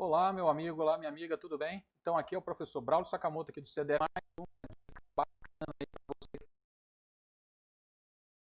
Olá, meu amigo, olá, minha amiga, tudo bem? Então, aqui é o professor Braulio Sakamoto, aqui do CDF.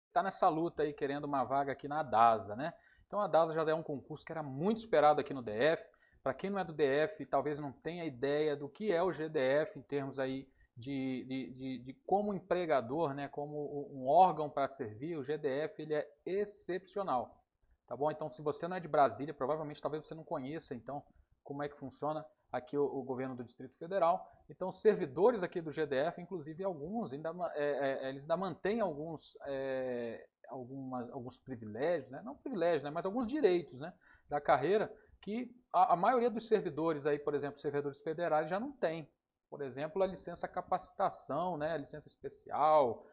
Está nessa luta aí, querendo uma vaga aqui na DASA, né? Então, a DASA já é um concurso que era muito esperado aqui no DF. Para quem não é do DF, talvez não tenha ideia do que é o GDF em termos aí de como empregador, né? Como um órgão para servir, o GDF ele é excepcional. Tá bom? Então, se você não é de Brasília, provavelmente talvez você não conheça, então, como é que funciona aqui o governo do Distrito Federal. Então, os servidores aqui do GDF, inclusive alguns, eles ainda mantêm alguns privilégios, né? Não privilégios, né? Mas alguns direitos, né? Da carreira que a maioria dos servidores aí, por exemplo, servidores federais já não tem. Por exemplo, a licença capacitação, né? A licença especial,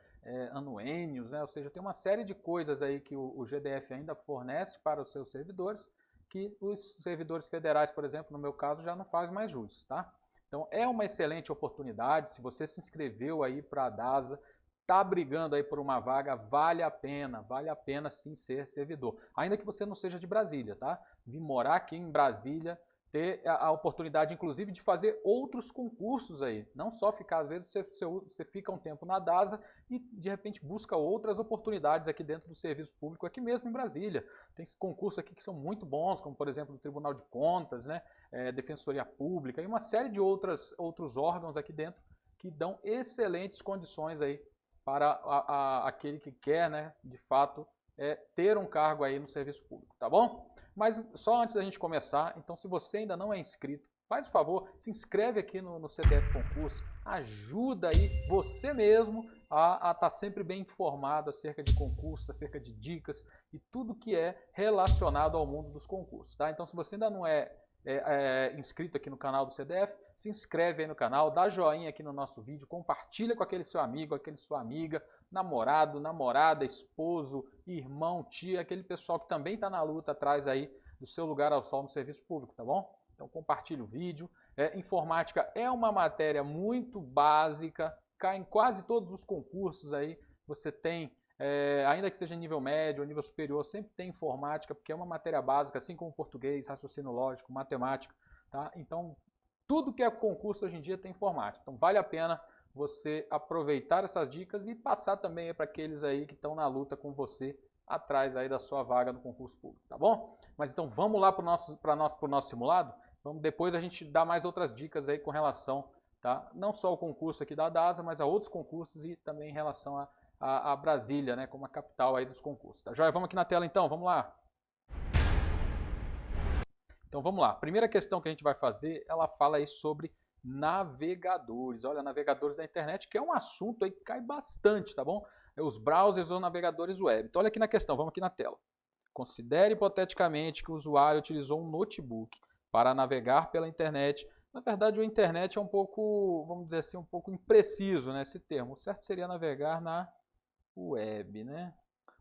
anuênios, né? Ou seja, tem uma série de coisas aí que o GDF ainda fornece para os seus servidores que os servidores federais, por exemplo, no meu caso, já não fazem mais jus, tá? Então é uma excelente oportunidade, se você se inscreveu aí para a DASA, está brigando aí por uma vaga, vale a pena sim ser servidor. Ainda que você não seja de Brasília, tá? Vir morar aqui em Brasília, ter a oportunidade, inclusive, de fazer outros concursos aí. Não só ficar, às vezes, você fica um tempo na DASA e, de repente, busca outras oportunidades aqui dentro do serviço público, aqui mesmo em Brasília. Tem concursos aqui que são muito bons, como, por exemplo, o Tribunal de Contas, né? Defensoria Pública e uma série de outros órgãos aqui dentro que dão excelentes condições aí para aquele que quer, né, de fato, ter um cargo aí no serviço público, tá bom? Mas só antes da gente começar, então se você ainda não é inscrito, faz o favor, se inscreve aqui no CDF Concurso, ajuda aí você mesmo a estar sempre bem informado acerca de concursos, acerca de dicas e tudo que é relacionado ao mundo dos concursos, tá? Então se você ainda não é inscrito aqui no canal do CDF, se inscreve aí no canal, dá joinha aqui no nosso vídeo, compartilha com aquele seu amigo, aquele sua amiga, namorado, namorada, esposo, irmão, tia, aquele pessoal que também está na luta atrás aí do seu lugar ao sol no serviço público, tá bom? Então compartilha o vídeo. Informática é uma matéria muito básica, cai em quase todos os concursos aí, você tem ainda que seja nível médio ou nível superior, sempre tem informática, porque é uma matéria básica, assim como português, raciocínio lógico, matemática, tá? Então, tudo que é concurso hoje em dia tem informática. Então, vale a pena você aproveitar essas dicas e passar também para aqueles aí que estão na luta com você, atrás aí da sua vaga no concurso público, tá bom? Mas então, vamos lá para o nosso simulado? Depois a gente dá mais outras dicas aí com relação, tá? Não só ao concurso aqui da DASA, mas a outros concursos e também em relação a Brasília, né, como a capital aí dos concursos. Tá joia? Vamos aqui na tela então, vamos lá. Então vamos lá. A primeira questão que a gente vai fazer, ela fala aí sobre navegadores. Olha, navegadores da internet, que é um assunto aí que cai bastante, tá bom? Os browsers ou navegadores web. Então olha aqui na questão, vamos aqui na tela. Considere hipoteticamente que o usuário utilizou um notebook para navegar pela internet. Na verdade, a internet é um pouco, vamos dizer assim, um pouco impreciso, né, esse termo. O certo seria navegar na web, né?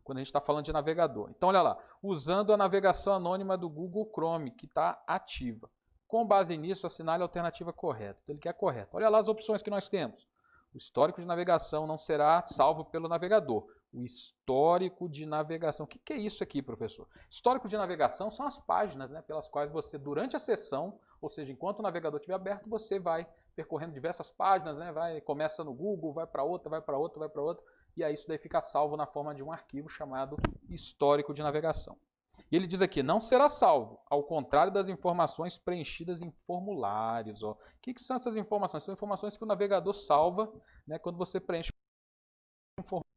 Quando a gente está falando de navegador. Então, olha lá, usando a navegação anônima do Google Chrome, que está ativa. Com base nisso, assinale a alternativa correta. Então, ele quer a correta. Olha lá as opções que nós temos. O histórico de navegação não será salvo pelo navegador. O histórico de navegação. O que é isso aqui, professor? Histórico de navegação são as páginas, né, pelas quais você, durante a sessão, ou seja, enquanto o navegador estiver aberto, você vai percorrendo diversas páginas, né, começa no Google, vai para outra, vai para outra, vai para outra, e aí isso daí fica salvo na forma de um arquivo chamado histórico de navegação. E ele diz aqui, não será salvo, ao contrário das informações preenchidas em formulários. Ó. O que são essas informações? São informações que o navegador salva, né, quando você preenche um formulário,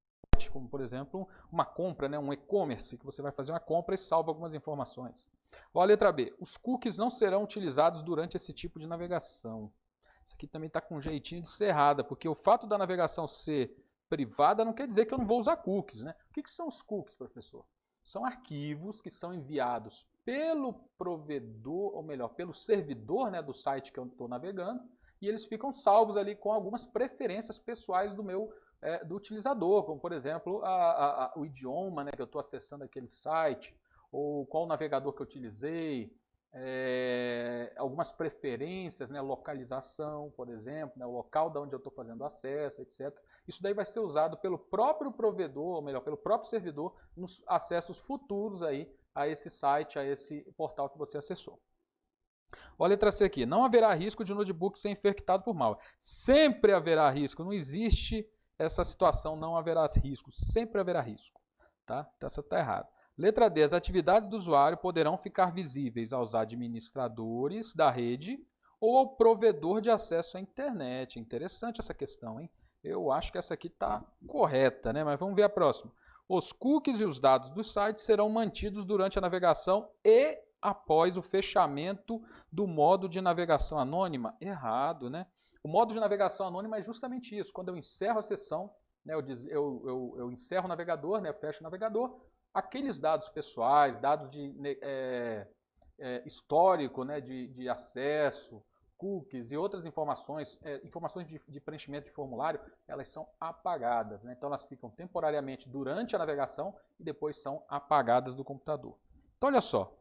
como por exemplo uma compra, né, um e-commerce, que você vai fazer uma compra e salva algumas informações. Ó, a letra B, os cookies não serão utilizados durante esse tipo de navegação. Isso aqui também está com um jeitinho de ser errada, porque o fato da navegação ser privada não quer dizer que eu não vou usar cookies, né? O que são os cookies, professor? São arquivos que são enviados pelo provedor, ou melhor, pelo servidor, né, do site que eu estou navegando, e eles ficam salvos ali com algumas preferências pessoais do utilizador, como por exemplo o idioma, né, que eu estou acessando aquele site, ou qual navegador que eu utilizei, algumas preferências, né, localização, por exemplo, né, o local de onde eu estou fazendo acesso, etc. Isso daí vai ser usado pelo próprio provedor, ou melhor, pelo próprio servidor, nos acessos futuros aí a esse site, a esse portal que você acessou. Olha a letra C aqui. Não haverá risco de o notebook ser infectado por malware. Sempre haverá risco. Não existe essa situação, não haverá risco. Sempre haverá risco. Tá? Então, essa está errada. Letra D. As atividades do usuário poderão ficar visíveis aos administradores da rede ou ao provedor de acesso à internet. Interessante essa questão, hein? Eu acho que essa aqui está correta, né? Mas vamos ver a próxima. Os cookies e os dados do site serão mantidos durante a navegação e após o fechamento do modo de navegação anônima. Errado, né? O modo de navegação anônima é justamente isso. Quando eu encerro a sessão, né, eu encerro o navegador, né, fecho o navegador, aqueles dados pessoais, dados de histórico, né, de acesso, cookies e outras informações, informações de preenchimento de formulário, elas são apagadas, né? Então elas ficam temporariamente durante a navegação e depois são apagadas do computador. Então olha só,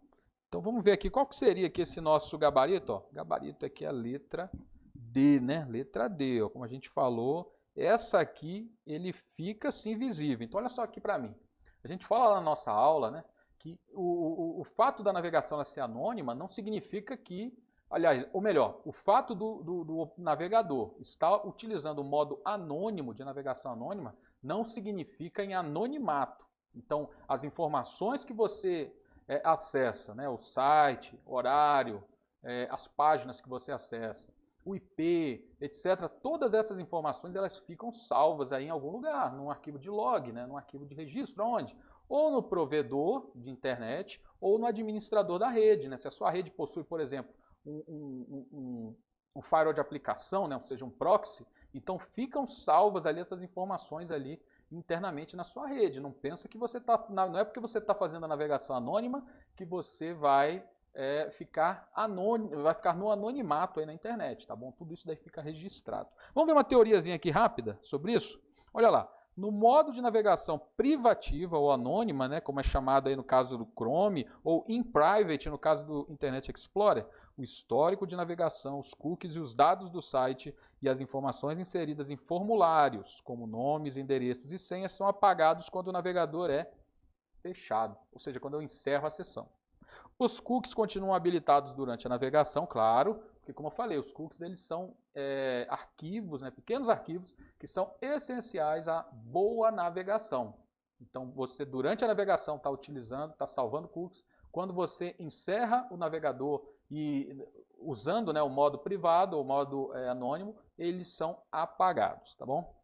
então vamos ver aqui qual que seria aqui esse nosso gabarito, ó. Gabarito aqui é a letra D, né? Letra D, ó, como a gente falou, essa aqui ele fica assim visível. Então olha só aqui para mim, a gente fala lá na nossa aula, né, que o fato da navegação ser anônima não significa que, aliás, ou melhor, o fato do navegador estar utilizando o modo anônimo de navegação anônima não significa em anonimato. Então, as informações que você acessa, né, o site, horário, as páginas que você acessa, o IP, etc., todas essas informações elas ficam salvas aí em algum lugar, num arquivo de log, né, num arquivo de registro, onde? Ou no provedor de internet ou no administrador da rede. Né? Se a sua rede possui, por exemplo, um firewall de aplicação, né? Ou seja, um proxy, então ficam salvas ali essas informações ali internamente na sua rede. Não pensa que você tá, não é porque você está fazendo a navegação anônima que você vai ficar no anonimato aí na internet, tá bom? Tudo isso daí fica registrado. Vamos ver uma teoriazinha aqui rápida sobre isso? Olha lá. No modo de navegação privativa ou anônima, né, como é chamado aí no caso do Chrome, ou in private no caso do Internet Explorer, o histórico de navegação, os cookies e os dados do site e as informações inseridas em formulários, como nomes, endereços e senhas, são apagados quando o navegador é fechado, ou seja, quando eu encerro a sessão. Os cookies continuam habilitados durante a navegação, claro, porque como eu falei, os cookies eles são arquivos, né, pequenos arquivos, que são essenciais à boa navegação. Então, você durante a navegação está utilizando, está salvando cookies. Quando você encerra o navegador e usando, né, o modo privado ou modo anônimo, eles são apagados, tá bom?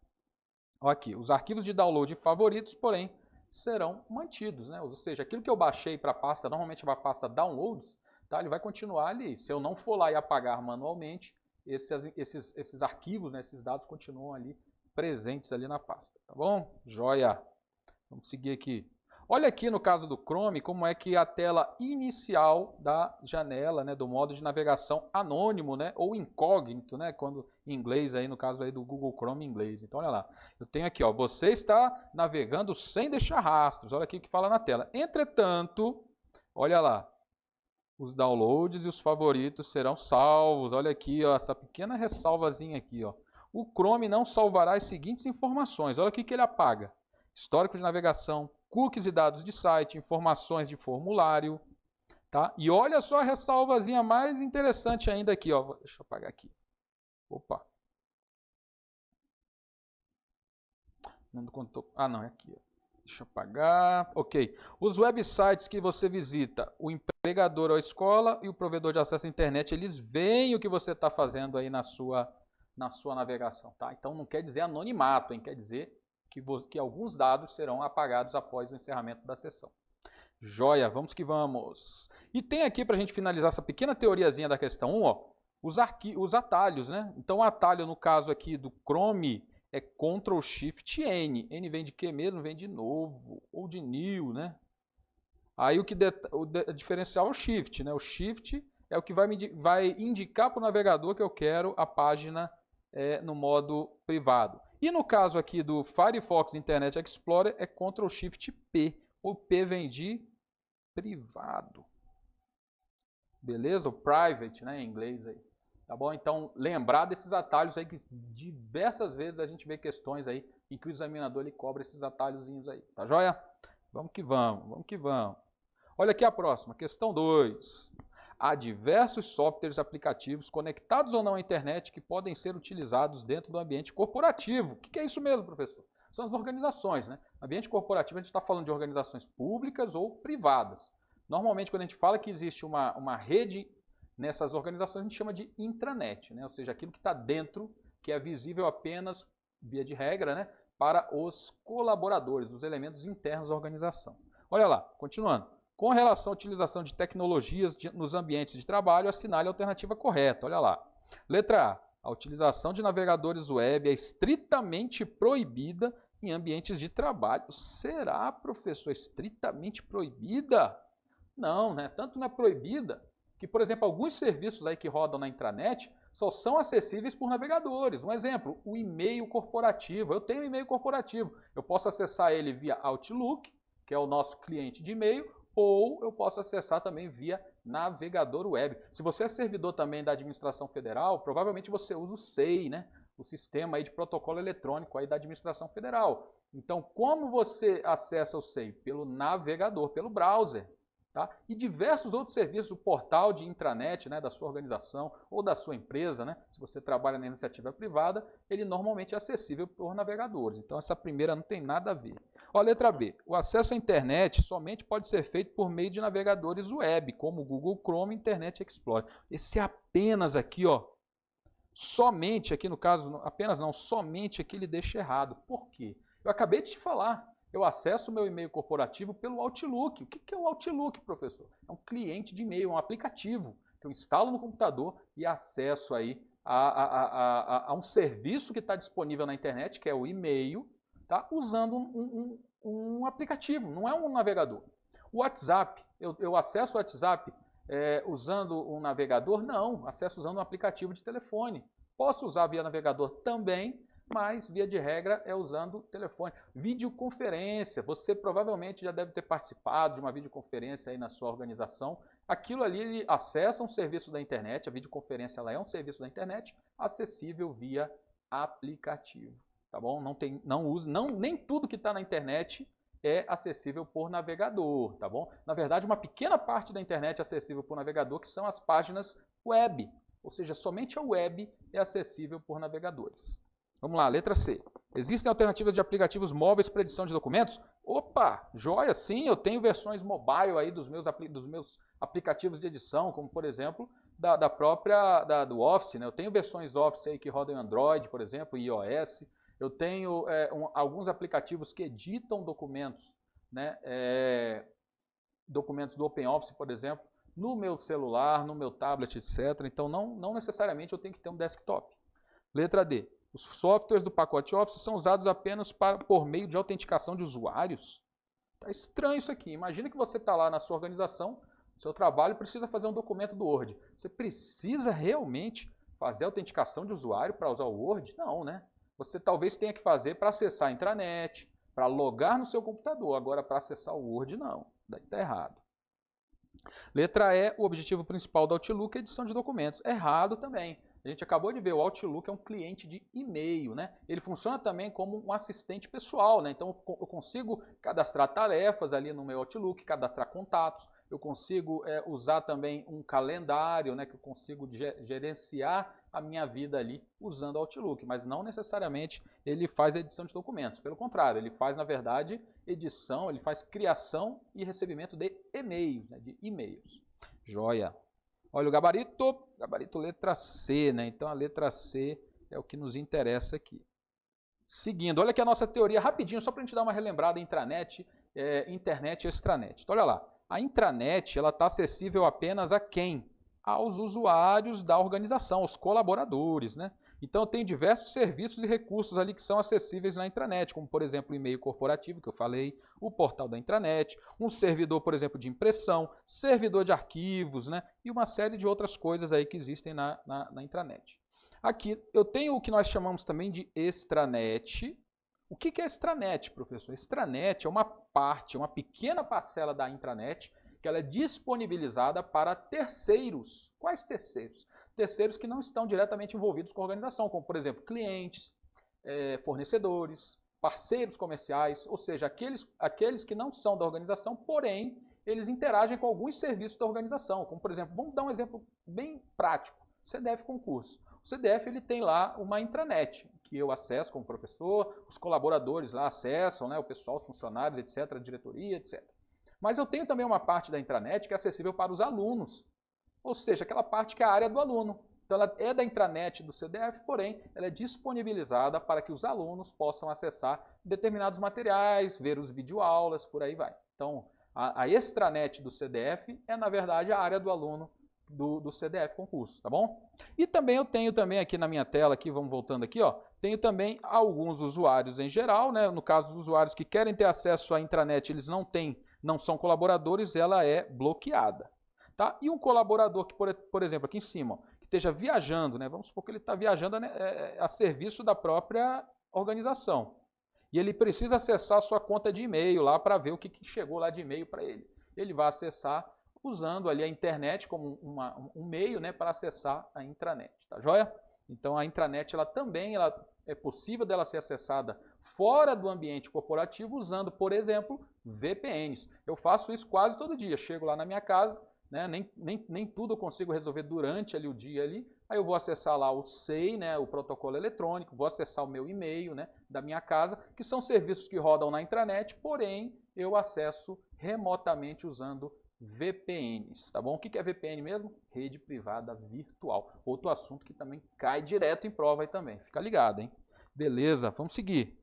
Aqui, os arquivos de download favoritos, porém, serão mantidos, né? Ou seja, aquilo que eu baixei para a pasta, normalmente é a pasta downloads, tá? Ele vai continuar ali. Se eu não for lá e apagar manualmente, esses arquivos, né, esses dados continuam ali presentes ali na pasta, tá bom? Joia! Vamos seguir aqui. Olha aqui no caso do Chrome como é que a tela inicial da janela, né, do modo de navegação anônimo, né, ou incógnito, né, quando em inglês aí no caso aí do Google Chrome em inglês. Então olha lá, eu tenho aqui, ó, você está navegando sem deixar rastros. Olha aqui o que fala na tela. Entretanto, olha lá, os downloads e os favoritos serão salvos. Olha aqui, ó, essa pequena ressalvazinha aqui, ó. O Chrome não salvará as seguintes informações. Olha o que ele apaga: histórico de navegação, cookies e dados de site, informações de formulário, tá? E olha só a ressalvazinha mais interessante ainda aqui, ó. Deixa eu apagar aqui. Opa. Não contou. Ah, não, é aqui, ó. Deixa eu apagar. Ok. Os websites que você visita, o empregador ou a escola e o provedor de acesso à internet, eles veem o que você está fazendo aí na sua navegação, tá? Então não quer dizer anonimato, hein? Quer dizer que alguns dados serão apagados após o encerramento da sessão. Joia, vamos que vamos. E tem aqui, para a gente finalizar essa pequena teoriazinha da questão 1, ó, os atalhos, né? Então o atalho, no caso aqui do Chrome, é Ctrl Shift N. N vem de quê mesmo? Vem de novo, ou de new, né? Aí o diferencial é o Shift, né? O Shift é o que vai indicar para o navegador que eu quero a página no modo privado. E no caso aqui do Firefox Internet Explorer é Ctrl Shift P. O P vem de privado. Beleza? O private, né, em inglês aí. Tá bom? Então, lembrar desses atalhos aí que diversas vezes a gente vê questões aí em que o examinador ele cobra esses atalhozinhos aí. Tá joia? Vamos que vamos, vamos que vamos. Olha aqui a próxima, questão 2. há diversos softwares aplicativos conectados ou não à internet que podem ser utilizados dentro do ambiente corporativo. O que é isso mesmo, professor? São as organizações, né? Ambiente corporativo, a gente está falando de organizações públicas ou privadas. Normalmente, quando a gente fala que existe uma rede nessas organizações, a gente chama de intranet, né? Ou seja, aquilo que está dentro, que é visível apenas, via de regra, né, para os colaboradores, os elementos internos da organização. Olha lá, continuando. Com relação à utilização de tecnologias nos ambientes de trabalho, assinale a alternativa correta. Olha lá. Letra A. A utilização de navegadores web é estritamente proibida em ambientes de trabalho. Será, professor, estritamente proibida? Não, né? Tanto não é proibida que, por exemplo, alguns serviços aí que rodam na intranet só são acessíveis por navegadores. Um exemplo, o e-mail corporativo. Eu tenho um e-mail corporativo. Eu posso acessar ele via Outlook, que é o nosso cliente de e-mail, ou eu posso acessar também via navegador web. Se você é servidor também da administração federal, provavelmente você usa o SEI, né? O sistema aí de protocolo eletrônico aí da administração federal. Então, como você acessa o SEI? Pelo navegador, pelo browser. Tá? E diversos outros serviços, o portal de intranet, né, da sua organização ou da sua empresa, né, se você trabalha na iniciativa privada, ele normalmente é acessível por navegadores. Então essa primeira não tem nada a ver. Ó, letra B. O acesso à internet somente pode ser feito por meio de navegadores web, como o Google Chrome e Internet Explorer. Esse apenas aqui, ó, somente aqui no caso, apenas não, somente aqui ele deixa errado. Por quê? Eu acabei de te falar. Eu acesso o meu e-mail corporativo pelo Outlook. O que é o Outlook, professor? É um cliente de e-mail, um aplicativo que eu instalo no computador e acesso aí a um serviço que está disponível na internet, que é o e-mail, tá? Usando um aplicativo, não é um navegador. O WhatsApp, eu acesso o WhatsApp usando um navegador? Não, acesso usando um aplicativo de telefone. Posso usar via navegador também, mas, via de regra, é usando o telefone. Videoconferência, você provavelmente já deve ter participado de uma videoconferência aí na sua organização. Aquilo ali ele acessa um serviço da internet, a videoconferência ela é um serviço da internet, acessível via aplicativo. Tá bom? Nem tudo que está na internet é acessível por navegador, tá bom? Na verdade, uma pequena parte da internet é acessível por navegador, que são as páginas web. Ou seja, somente a web é acessível por navegadores. Vamos lá, letra C. Existem alternativas de aplicativos móveis para edição de documentos? Opa, joia, sim, eu tenho versões mobile aí dos meus aplicativos de edição, como por exemplo, do Office, né? Eu tenho versões Office aí que rodam em Android, por exemplo, e iOS. Eu tenho alguns aplicativos que editam documentos, né? Documentos do OpenOffice, por exemplo, no meu celular, no meu tablet, etc. Então, não necessariamente eu tenho que ter um desktop. Letra D. Os softwares do pacote Office são usados apenas por meio de autenticação de usuários? Tá estranho isso aqui. Imagina que você está lá na sua organização, no seu trabalho, precisa fazer um documento do Word. Você precisa realmente fazer autenticação de usuário para usar o Word? Não, né? Você talvez tenha que fazer para acessar a intranet, para logar no seu computador. Agora, para acessar o Word, não. Daí está errado. Letra E. O objetivo principal do Outlook é edição de documentos. Errado também. A gente acabou de ver, o Outlook é um cliente de e-mail, né? Ele funciona também como um assistente pessoal, né? Então eu consigo cadastrar tarefas ali no meu Outlook, cadastrar contatos, eu consigo usar também um calendário, né? Que eu consigo gerenciar a minha vida ali usando o Outlook, mas não necessariamente ele faz edição de documentos. Pelo contrário, ele faz, na verdade, edição, ele faz criação e recebimento de e-mails, né? De e-mails. Joia! Olha o gabarito letra C, né? Então a letra C é o que nos interessa aqui. Seguindo, olha aqui a nossa teoria rapidinho, só para a gente dar uma relembrada: intranet, internet e extranet. Então olha lá, a intranet ela está acessível apenas a quem? Aos usuários da organização, aos colaboradores, né? Então tem diversos serviços e recursos ali que são acessíveis na intranet, como por exemplo o e-mail corporativo que eu falei, o portal da intranet, um servidor, por exemplo, de impressão, servidor de arquivos, né? E uma série de outras coisas aí que existem na intranet. Aqui eu tenho o que nós chamamos também de extranet. O que é extranet, professor? Extranet é uma parte, uma pequena parcela da intranet que ela é disponibilizada para terceiros. Quais terceiros? Terceiros que não estão diretamente envolvidos com a organização, como por exemplo clientes, fornecedores, parceiros comerciais, ou seja, aqueles que não são da organização, porém eles interagem com alguns serviços da organização, como por exemplo, vamos dar um exemplo bem prático, CDF Concurso. O CDF ele tem lá uma intranet, que eu acesso como professor, os colaboradores lá acessam, né, o pessoal, os funcionários, etc., a diretoria, etc. Mas eu tenho também uma parte da intranet que é acessível para os alunos, ou seja, aquela parte que é a área do aluno. Então ela é da intranet do CDF, porém ela é disponibilizada para que os alunos possam acessar determinados materiais, ver os videoaulas, por aí vai. Então a extranet do CDF é na verdade a área do aluno do CDF Concurso, tá bom? E também eu tenho também aqui na minha tela, aqui, vamos voltando aqui, ó, tenho também alguns usuários em geral, né? No caso dos usuários que querem ter acesso à intranet, eles não são colaboradores, ela é bloqueada. Tá? E um colaborador que, por exemplo, aqui em cima, ó, que esteja viajando, né? Vamos supor que ele está viajando a serviço da própria organização. E ele precisa acessar a sua conta de e-mail lá para ver o que chegou lá de e-mail para ele. Ele vai acessar usando ali a internet como um meio, né, para acessar a intranet, tá joia? Então a intranet ela também é possível dela ser acessada fora do ambiente corporativo usando, por exemplo, VPNs. Eu faço isso quase todo dia, chego lá na minha casa, né, nem tudo eu consigo resolver durante ali o dia ali, aí eu vou acessar lá o SEI, né, o protocolo eletrônico, vou acessar o meu e-mail, né, da minha casa, que são serviços que rodam na intranet, porém eu acesso remotamente usando VPNs, tá bom? O que é VPN mesmo? Rede privada virtual. Outro assunto que também cai direto em prova aí também. Fica ligado, hein? Beleza, vamos seguir.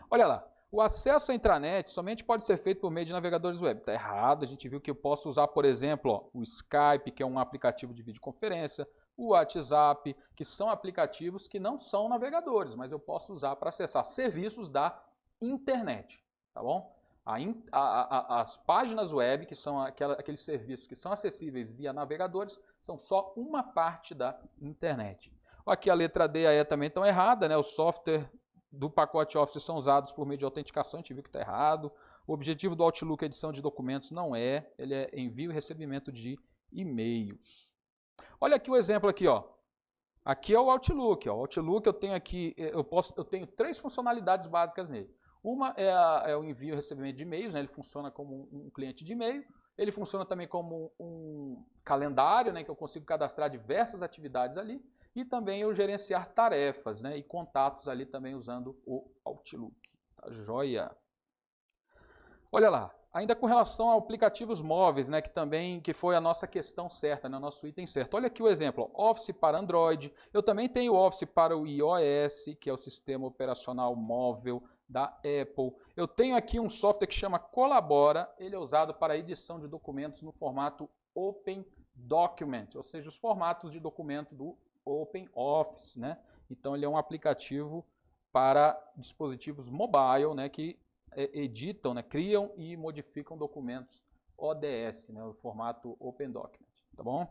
Olha lá, o acesso à intranet somente pode ser feito por meio de navegadores web. Está errado, a gente viu que eu posso usar, por exemplo, ó, o Skype, que é um aplicativo de videoconferência, o WhatsApp, que são aplicativos que não são navegadores, mas eu posso usar para acessar serviços da internet, tá bom? As páginas web, que são aqueles serviços que são acessíveis via navegadores, são só uma parte da internet. Aqui a letra D e a E também estão erradas, né? O software do pacote Office são usados por meio de autenticação, a gente viu que está errado. O objetivo do Outlook é edição de documentos, não é. Ele é envio e recebimento de e-mails. Olha aqui o exemplo aqui, ó. Aqui é o Outlook. Ó. O Outlook eu tenho aqui, eu tenho 3 funcionalidades básicas nele. Uma é o envio e recebimento de e-mails, né? Ele funciona como um cliente de e-mail. Ele funciona também como um calendário, né? Que eu consigo cadastrar diversas atividades ali. E também eu gerenciar tarefas, né? E contatos ali também usando o Outlook. Tá joia? Olha lá, ainda com relação a aplicativos móveis, né? Que foi a nossa questão certa, né? O nosso item certo. Olha aqui o exemplo, ó, Office para Android. Eu também tenho o Office para o iOS, que é o sistema operacional móvel da Apple. Eu tenho aqui um software que chama Colabora, ele é usado para edição de documentos no formato Open Document, ou seja, os formatos de documento do Open Office, né? Então ele é um aplicativo para dispositivos mobile, né, que editam, né, criam e modificam documentos ODS, né, o formato Open Document, tá bom?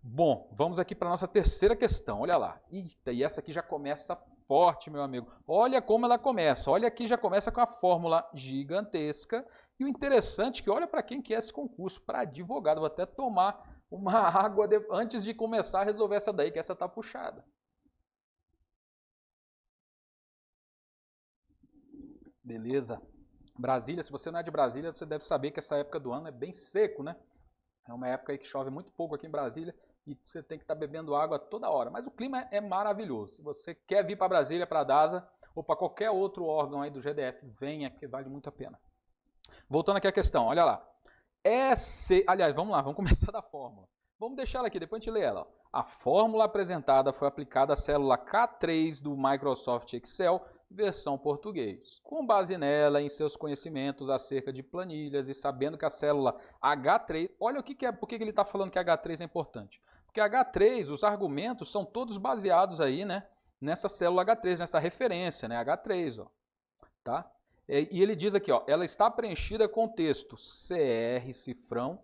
Bom, vamos aqui para a nossa terceira questão, olha lá. Eita, e essa aqui já começa forte, meu amigo. Olha como ela começa. Olha aqui, já começa com a fórmula gigantesca. E o interessante é que olha para quem que é esse concurso, para advogado. Vou até tomar uma água antes de começar a resolver essa daí, que essa tá puxada. Beleza. Brasília, se você não é de Brasília, você deve saber que essa época do ano é bem seco, né? É uma época aí que chove muito pouco aqui em Brasília e você tem que estar bebendo água toda hora. Mas o clima é maravilhoso. Se você quer vir para Brasília, para a DASA ou para qualquer outro órgão aí do GDF, venha, que vale muito a pena. Voltando aqui à questão, olha lá. Aliás, vamos lá, vamos começar da fórmula. Vamos deixar ela aqui, depois a gente lê ela. A fórmula apresentada foi aplicada à célula K3 do Microsoft Excel, versão português. Com base nela, em seus conhecimentos acerca de planilhas e sabendo que a célula H3... Olha o que é, por que ele está falando que H3 é importante. Porque H3, os argumentos são todos baseados aí, né, nessa célula H3, nessa referência, né, H3, ó, tá? E ele diz aqui, ó, ela está preenchida com o texto CR cifrão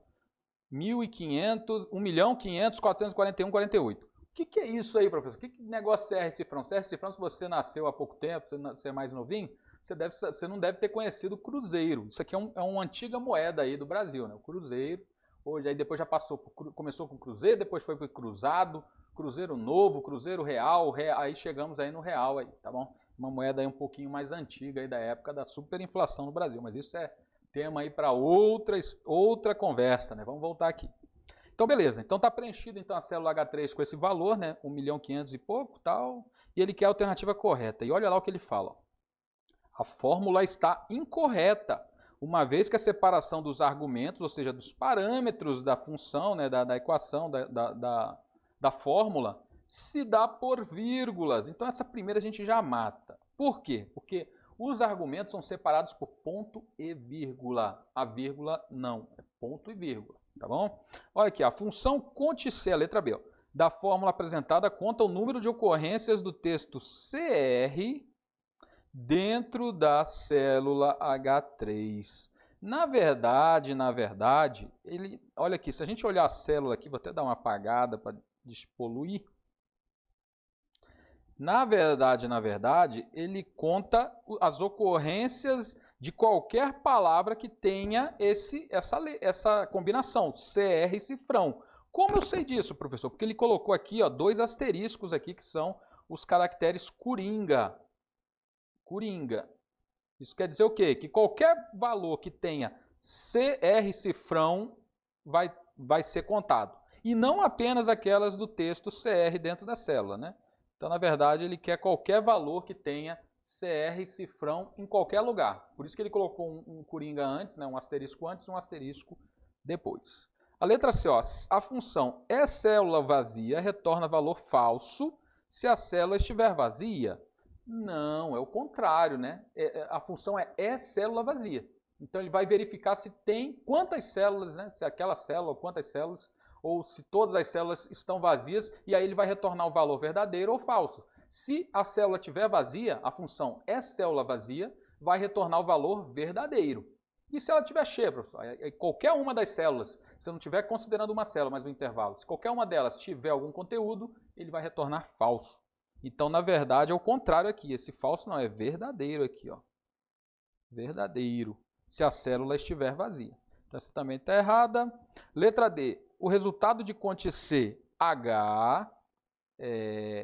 1.500.441.48. O que é isso aí, professor? Que negócio é CR cifrão? CR cifrão, se você nasceu há pouco tempo, você é mais novinho, você não deve ter conhecido o Cruzeiro. Isso aqui é uma antiga moeda aí do Brasil, né? O Cruzeiro. Hoje aí depois já começou com Cruzeiro, depois foi para o Cruzado, Cruzeiro Novo, Cruzeiro Real, aí chegamos aí no Real aí, tá bom? Uma moeda aí um pouquinho mais antiga aí da época da superinflação no Brasil, mas isso é tema aí para outra conversa, né? Vamos voltar aqui. Então, beleza. Então, está preenchido então, a célula H3 com esse valor, né? 1.500.000 e pouco, tal. E ele quer a alternativa correta. E olha lá o que ele fala. Ó. A fórmula está incorreta, uma vez que a separação dos argumentos, ou seja, dos parâmetros da função, né, da equação, da fórmula, se dá por vírgulas. Então, essa primeira a gente já mata. Por quê? Porque os argumentos são separados por ponto e vírgula. A vírgula não, é ponto e vírgula, tá bom? Olha aqui, a função conte-C, a letra B, ó, da fórmula apresentada conta o número de ocorrências do texto CR dentro da célula H3. Na verdade, ele, olha aqui, se a gente olhar a célula aqui, vou até dar uma apagada para despoluir. Na verdade, ele conta as ocorrências de qualquer palavra que tenha essa combinação, CR e cifrão. Como eu sei disso, professor? Porque ele colocou aqui, ó, 2 asteriscos aqui, que são os caracteres coringa. Coringa. Isso quer dizer o quê? Que qualquer valor que tenha CR cifrão vai ser contado. E não apenas aquelas do texto CR dentro da célula, né? Então, na verdade, ele quer qualquer valor que tenha CR cifrão em qualquer lugar. Por isso que ele colocou um coringa antes, né? Um asterisco antes e um asterisco depois. A letra C, ó, a função é célula vazia retorna valor falso se a célula estiver vazia. Não, é o contrário, né? A função é célula vazia. Então, ele vai verificar se tem quantas células, né? Se aquela célula, quantas células, ou se todas as células estão vazias, e aí ele vai retornar o valor verdadeiro ou falso. Se a célula estiver vazia, a função é célula vazia, vai retornar o valor verdadeiro. E se ela estiver cheia, professor? Qualquer uma das células, se eu não estiver considerando uma célula, mas um intervalo, se qualquer uma delas tiver algum conteúdo, ele vai retornar falso. Então, na verdade, é o contrário aqui. Esse falso não é verdadeiro aqui, ó. Verdadeiro, se a célula estiver vazia. Então, essa também está errada. Letra D. O resultado de conte C, H,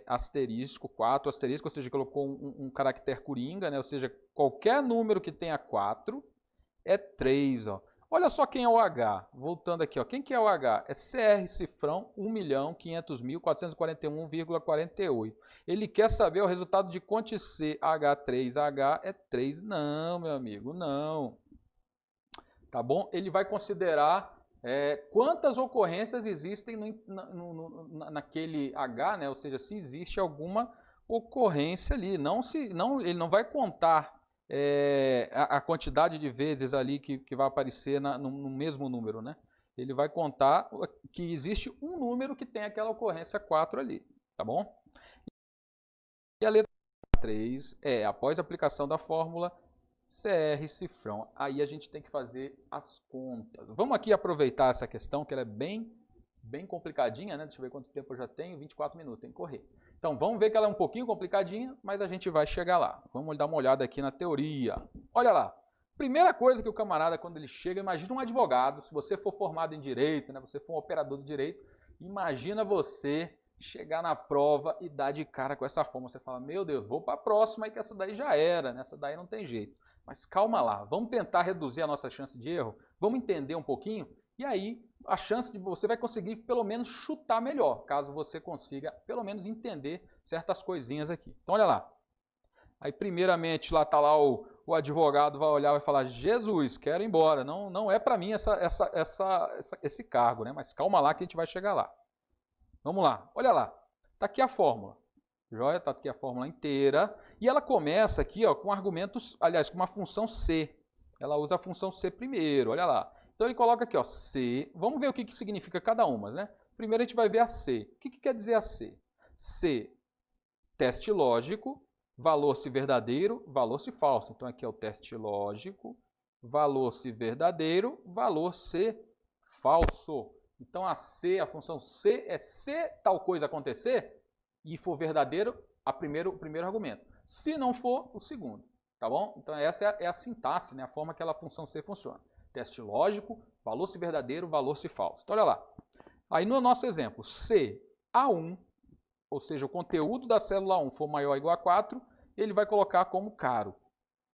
asterisco, 4, asterisco, ou seja, colocou um caractere coringa, né? Ou seja, qualquer número que tenha 4 é 3, ó. Olha só quem é o H. Voltando aqui, ó. Quem que é o H? É CR cifrão 1.500.441,48. Ele quer saber o resultado de conte C, H3. H é 3. Não, meu amigo, não. Tá bom? Ele vai considerar quantas ocorrências existem naquele H, né? Ou seja, se existe alguma ocorrência ali. Ele não vai contar a quantidade de vezes ali que vai aparecer no mesmo número, né? Ele vai contar que existe um número que tem aquela ocorrência 4 ali, tá bom? E a letra 3 após a aplicação da fórmula CR cifrão. Aí a gente tem que fazer as contas. Vamos aqui aproveitar essa questão, que ela é bem complicadinha, né? Deixa eu ver quanto tempo eu já tenho. 24 minutos, tem que correr. Então, vamos ver que ela é um pouquinho complicadinha, mas a gente vai chegar lá. Vamos dar uma olhada aqui na teoria. Olha lá. Primeira coisa que o camarada, quando ele chega, imagina um advogado. Se você for formado em direito, né? Você for um operador de direito, imagina você chegar na prova e dar de cara com essa fórmula. Você fala, meu Deus, vou para a próxima aí que essa daí já era, né? Essa daí não tem jeito. Mas calma lá, vamos tentar reduzir a nossa chance de erro, vamos entender um pouquinho, e aí a chance de você vai conseguir pelo menos chutar melhor, caso você consiga pelo menos entender certas coisinhas aqui. Então olha lá. Aí primeiramente lá está lá o advogado vai olhar e vai falar, Jesus, quero ir embora, não é para mim esse cargo, né? Mas calma lá que a gente vai chegar lá. Vamos lá, olha lá, está aqui a fórmula. Joia, está aqui a fórmula inteira. E ela começa aqui ó, com argumentos, aliás, com uma função C. Ela usa a função C primeiro, olha lá. Então ele coloca aqui, ó, C. Vamos ver o que significa cada uma, né? Primeiro a gente vai ver a C. O que quer dizer a C? C, teste lógico, valor se verdadeiro, valor se falso. Então aqui é o teste lógico, valor se verdadeiro, valor se falso. Então a C, a função C é se tal coisa acontecer e for verdadeiro, o primeiro argumento. Se não for, o segundo. Tá bom? Então essa é a sintaxe, né? A forma que a função C funciona. Teste lógico, valor se verdadeiro, valor se falso. Então olha lá. Aí no nosso exemplo, se A1, ou seja, o conteúdo da célula 1 for maior ou igual a 4, ele vai colocar como caro.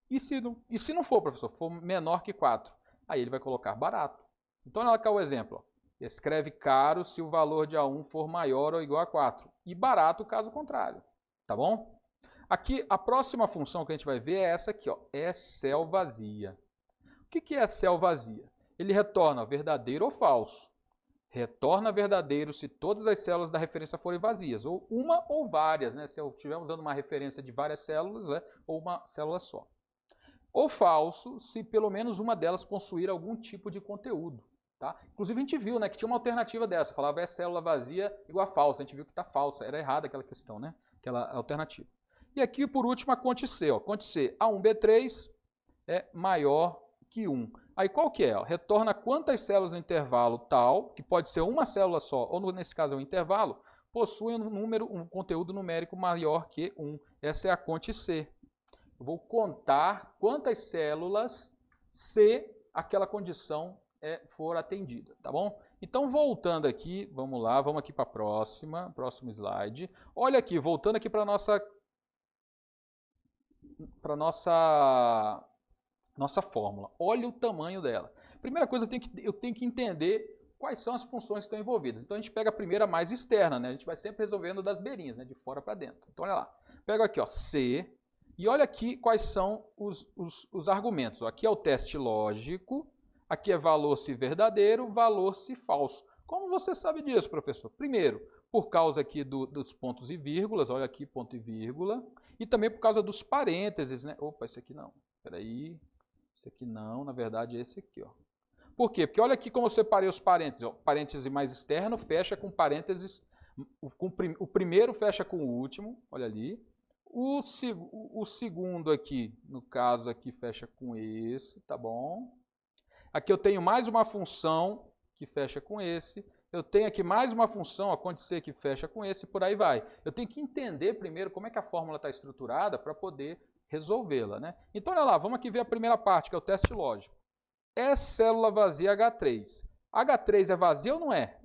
E se não for, professor, for menor que 4? Aí ele vai colocar barato. Então, olha cá o exemplo. Ó. Escreve caro se o valor de A1 for maior ou igual a 4. E barato caso contrário. Tá bom? Aqui, a próxima função que a gente vai ver é essa aqui. Ó, é cell vazia. O que é cell vazia? Ele retorna verdadeiro ou falso. Retorna verdadeiro se todas as células da referência forem vazias, ou uma ou várias, né? Se eu estiver usando uma referência de várias células, né? Ou uma célula só. Ou falso se pelo menos uma delas possuir algum tipo de conteúdo. Tá? Inclusive a gente viu, né, que tinha uma alternativa dessa, falava é célula vazia igual a falsa, a gente viu que está falsa, era errada aquela questão, né? Aquela alternativa. E aqui por último a conte C, ó. Conte C, A1B3 é maior que 1. Aí qual que é? Ó? Retorna quantas células no intervalo tal, que pode ser uma célula só, ou nesse caso é um intervalo, possuem um conteúdo numérico maior que 1. Essa é a conte C. Eu vou contar quantas células se aquela condição for atendida, tá bom? Então, voltando aqui, vamos lá, vamos aqui para a próximo slide. Olha aqui, voltando aqui para nossa fórmula. Olha o tamanho dela. Primeira coisa, eu tenho que entender quais são as funções que estão envolvidas. Então, a gente pega a primeira mais externa, né? A gente vai sempre resolvendo das beirinhas, né? De fora para dentro. Então, olha lá. Pego aqui, ó, C. E olha aqui quais são os argumentos. Aqui é o teste lógico, aqui é valor se verdadeiro, valor se falso. Como você sabe disso, professor? Primeiro, por causa aqui dos pontos e vírgulas, olha aqui ponto e vírgula, e também por causa dos parênteses, né? Opa, esse aqui não, peraí, esse aqui não, na verdade é esse aqui, ó. Por quê? Porque olha aqui como eu separei os parênteses, ó. Parêntese mais externo fecha com parênteses, o primeiro fecha com o último, olha ali. O segundo aqui, no caso aqui, fecha com esse, tá bom? Aqui eu tenho mais uma função que fecha com esse. Eu tenho aqui mais uma função, acontecer que fecha com esse, por aí vai. Eu tenho que entender primeiro como é que a fórmula está estruturada para poder resolvê-la, né? Então, olha lá, vamos aqui ver a primeira parte, que é o teste lógico. É célula vazia H3. H3 é vazia ou não é?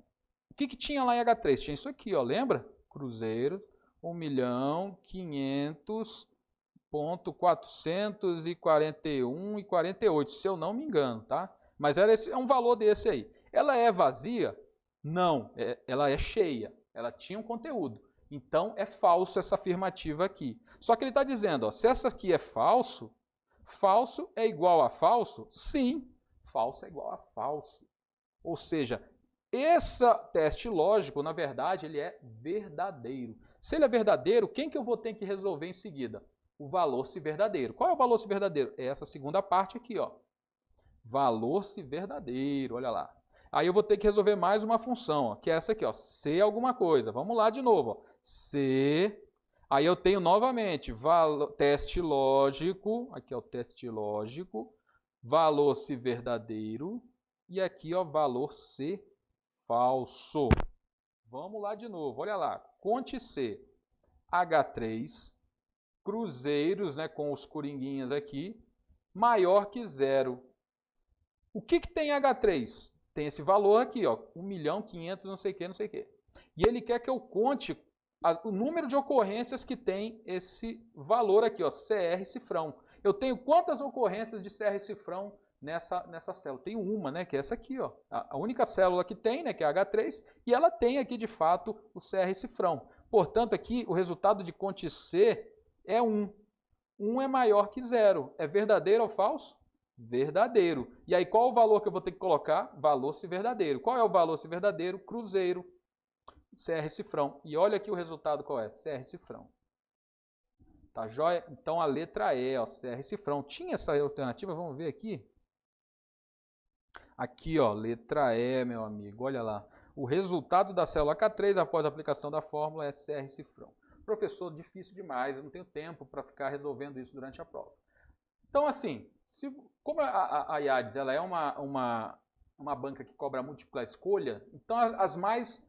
O que tinha lá em H3? Tinha isso aqui, ó, lembra? Cruzeiro. 1.500.441,48, se eu não me engano, tá? Mas é um valor desse aí. Ela é vazia? Não, ela é cheia. Ela tinha um conteúdo. Então, é falso essa afirmativa aqui. Só que ele está dizendo, ó, se essa aqui é falso, falso é igual a falso? Sim, falso é igual a falso. Ou seja, esse teste lógico, na verdade, ele é verdadeiro. Se ele é verdadeiro, quem que eu vou ter que resolver em seguida? O valor se verdadeiro. Qual é o valor se verdadeiro? É essa segunda parte aqui, ó. Valor se verdadeiro, olha lá. Aí eu vou ter que resolver mais uma função, ó, que é essa aqui, ó, C alguma coisa. Vamos lá de novo, ó. C. Aí eu tenho novamente teste lógico, aqui é o teste lógico, valor se verdadeiro e aqui, ó, valor se falso. Vamos lá de novo, olha lá. Conte C, H3, cruzeiros, né, com os coringuinhas aqui, maior que 0. O que tem H3? Tem esse valor aqui, ó, 1.500.000, não sei o que, não sei o que. E ele quer que eu conte o número de ocorrências que tem esse valor aqui, ó, CR cifrão. Eu tenho quantas ocorrências de CR cifrão nessa célula? Tem uma, né, que é essa aqui, ó. A única célula que tem, né, que é a H3, e ela tem aqui de fato o CR cifrão. Portanto, aqui o resultado de conte C é 1. 1 é maior que 0. É verdadeiro ou falso? Verdadeiro. E aí qual o valor que eu vou ter que colocar? Valor se verdadeiro. Qual é o valor se verdadeiro? Cruzeiro. CR cifrão. E olha aqui o resultado qual é? CR cifrão. Tá joia? Então a letra E, ó, CR cifrão. Tinha essa alternativa? Vamos ver aqui. Aqui, ó, letra E, meu amigo. Olha lá. O resultado da célula K3 após a aplicação da fórmula é CR cifrão. Professor, difícil demais. Eu não tenho tempo para ficar resolvendo isso durante a prova. Então, assim, como a IADES ela é uma banca que cobra múltipla escolha, então as mais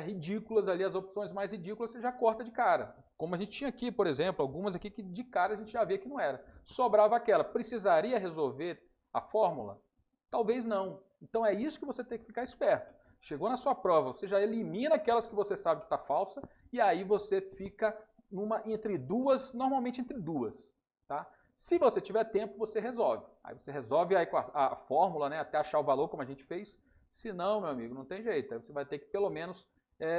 ridículas ali, as opções mais ridículas, você já corta de cara. Como a gente tinha aqui, por exemplo, algumas aqui que de cara a gente já via que não era. Sobrava aquela. Precisaria resolver a fórmula? Talvez não. Então é isso que você tem que ficar esperto. Chegou na sua prova, você já elimina aquelas que você sabe que está falsa e aí você fica entre duas, normalmente entre duas. Tá? Se você tiver tempo, você resolve. Aí você resolve aí com a fórmula, né, até achar o valor, como a gente fez. Se não, meu amigo, não tem jeito. Aí você vai ter que pelo menos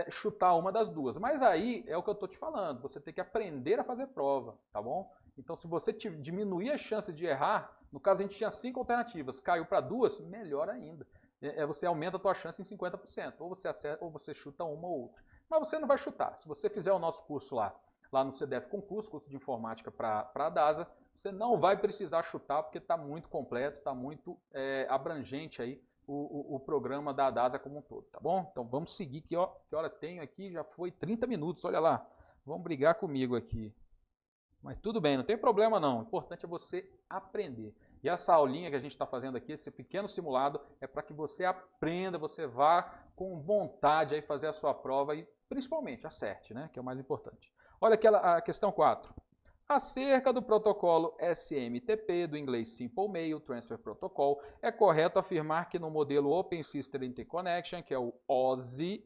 chutar uma das duas. Mas aí é o que eu estou te falando. Você tem que aprender a fazer prova, tá bom? Então, se você diminuir a chance de errar, no caso a gente tinha 5 alternativas, caiu para 2, melhor ainda. Você aumenta a tua chance em 50%. Ou você acerta, ou você chuta uma ou outra. Mas você não vai chutar. Se você fizer o nosso curso lá no CDF Concurso, curso de informática para a DASA, você não vai precisar chutar porque está muito completo, está muito abrangente aí o programa da DASA como um todo, tá bom? Então vamos seguir, que hora tenho aqui? Já foi 30 minutos, olha lá. Vão brigar comigo aqui. Mas tudo bem, não tem problema não. O importante é você aprender. E essa aulinha que a gente está fazendo aqui, esse pequeno simulado, é para que você aprenda, você vá com vontade aí fazer a sua prova e principalmente acerte, né? Que é o mais importante. Olha aqui a questão 4. Acerca do protocolo SMTP, do inglês Simple Mail Transfer Protocol, é correto afirmar que no modelo Open System Interconnection, que é o OSI,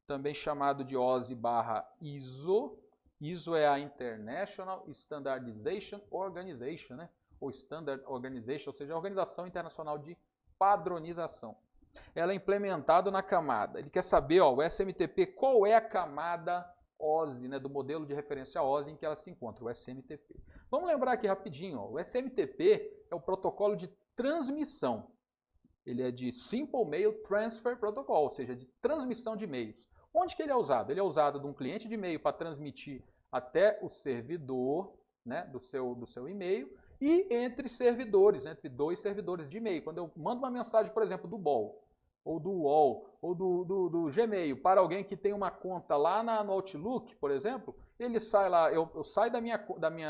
também chamado de OSI/ISO, ISO é a International Standardization Organization, né? Ou Standard Organization, ou seja, a Organização Internacional de Padronização. Ela é implementada na camada. Ele quer saber, o SMTP, qual é a camada OSI, né, do modelo de referência OSI em que ela se encontra, o SMTP. Vamos lembrar aqui rapidinho, o SMTP é o protocolo de transmissão. Ele é de Simple Mail Transfer Protocol, ou seja, de transmissão de e-mails. Onde que ele é usado? Ele é usado de um cliente de e-mail para transmitir até o servidor, né, do seu e-mail e entre servidores, entre 2 servidores de e-mail. Quando eu mando uma mensagem, por exemplo, do BOL, ou do UOL, ou do Gmail, para alguém que tem uma conta lá no Outlook, por exemplo, ele sai lá, eu saio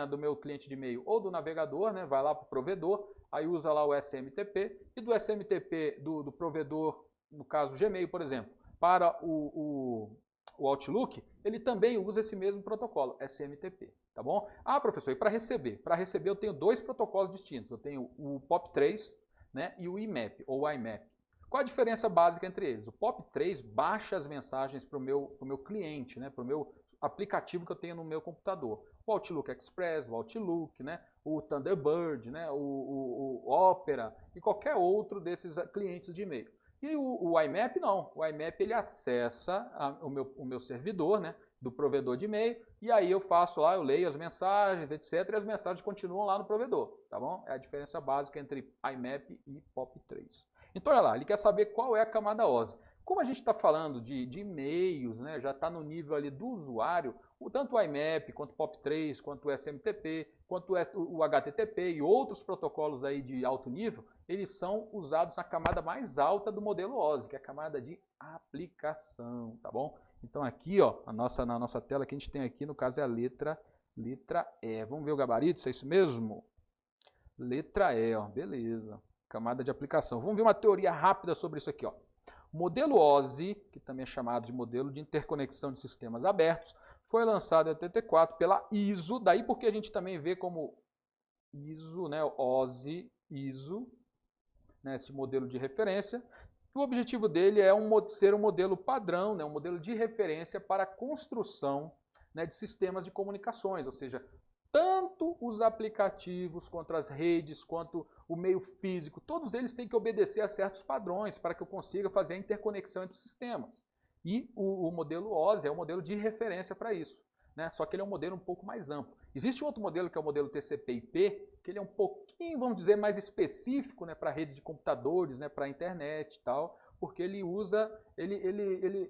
do meu cliente de e-mail ou do navegador, né, vai lá para o provedor, aí usa lá o SMTP, e do SMTP do provedor, no caso Gmail, por exemplo, para o Outlook, ele também usa esse mesmo protocolo, SMTP, tá bom? Ah, professor, e para receber? Para receber eu tenho 2 protocolos distintos, eu tenho o POP3, né, e o IMAP, ou IMAP. Qual a diferença básica entre eles? O POP3 baixa as mensagens para o meu cliente, né, para o meu aplicativo que eu tenho no meu computador. O Outlook Express, o Outlook, né, o Thunderbird, né, o Opera e qualquer outro desses clientes de e-mail. E o IMAP não. O IMAP ele acessa o meu servidor, né, do provedor de e-mail, e aí eu faço lá, eu leio as mensagens, etc, e as mensagens continuam lá no provedor, tá bom? É a diferença básica entre IMAP e POP3. Então, olha lá, ele quer saber qual é a camada OSI. Como a gente está falando de e-mails, né, já está no nível ali do usuário, tanto o IMAP, quanto o POP3, quanto o SMTP, quanto o HTTP e outros protocolos aí de alto nível, eles são usados na camada mais alta do modelo OSI, que é a camada de aplicação, tá bom? Então aqui, ó, na nossa tela que a gente tem aqui, no caso é a letra E. Vamos ver o gabarito, se é isso mesmo? Letra E, ó, beleza. Camada de aplicação. Vamos ver uma teoria rápida sobre isso aqui, ó. O modelo OSI, que também é chamado de modelo de interconexão de sistemas abertos, foi lançado em 84 pela ISO, daí porque a gente também vê como ISO, né, OSI, ISO, né, esse modelo de referência. O objetivo dele é ser um modelo padrão, né, um modelo de referência para a construção, né, de sistemas de comunicações, ou seja, tanto os aplicativos, quanto as redes, quanto o meio físico, todos eles têm que obedecer a certos padrões para que eu consiga fazer a interconexão entre os sistemas. E o modelo OSI é um modelo de referência para isso, né? Só que ele é um modelo um pouco mais amplo. Existe outro modelo que é o modelo TCP/IP, que ele é um pouquinho, vamos dizer, mais específico, né, para redes de computadores, né, para a internet e tal, porque ele usa,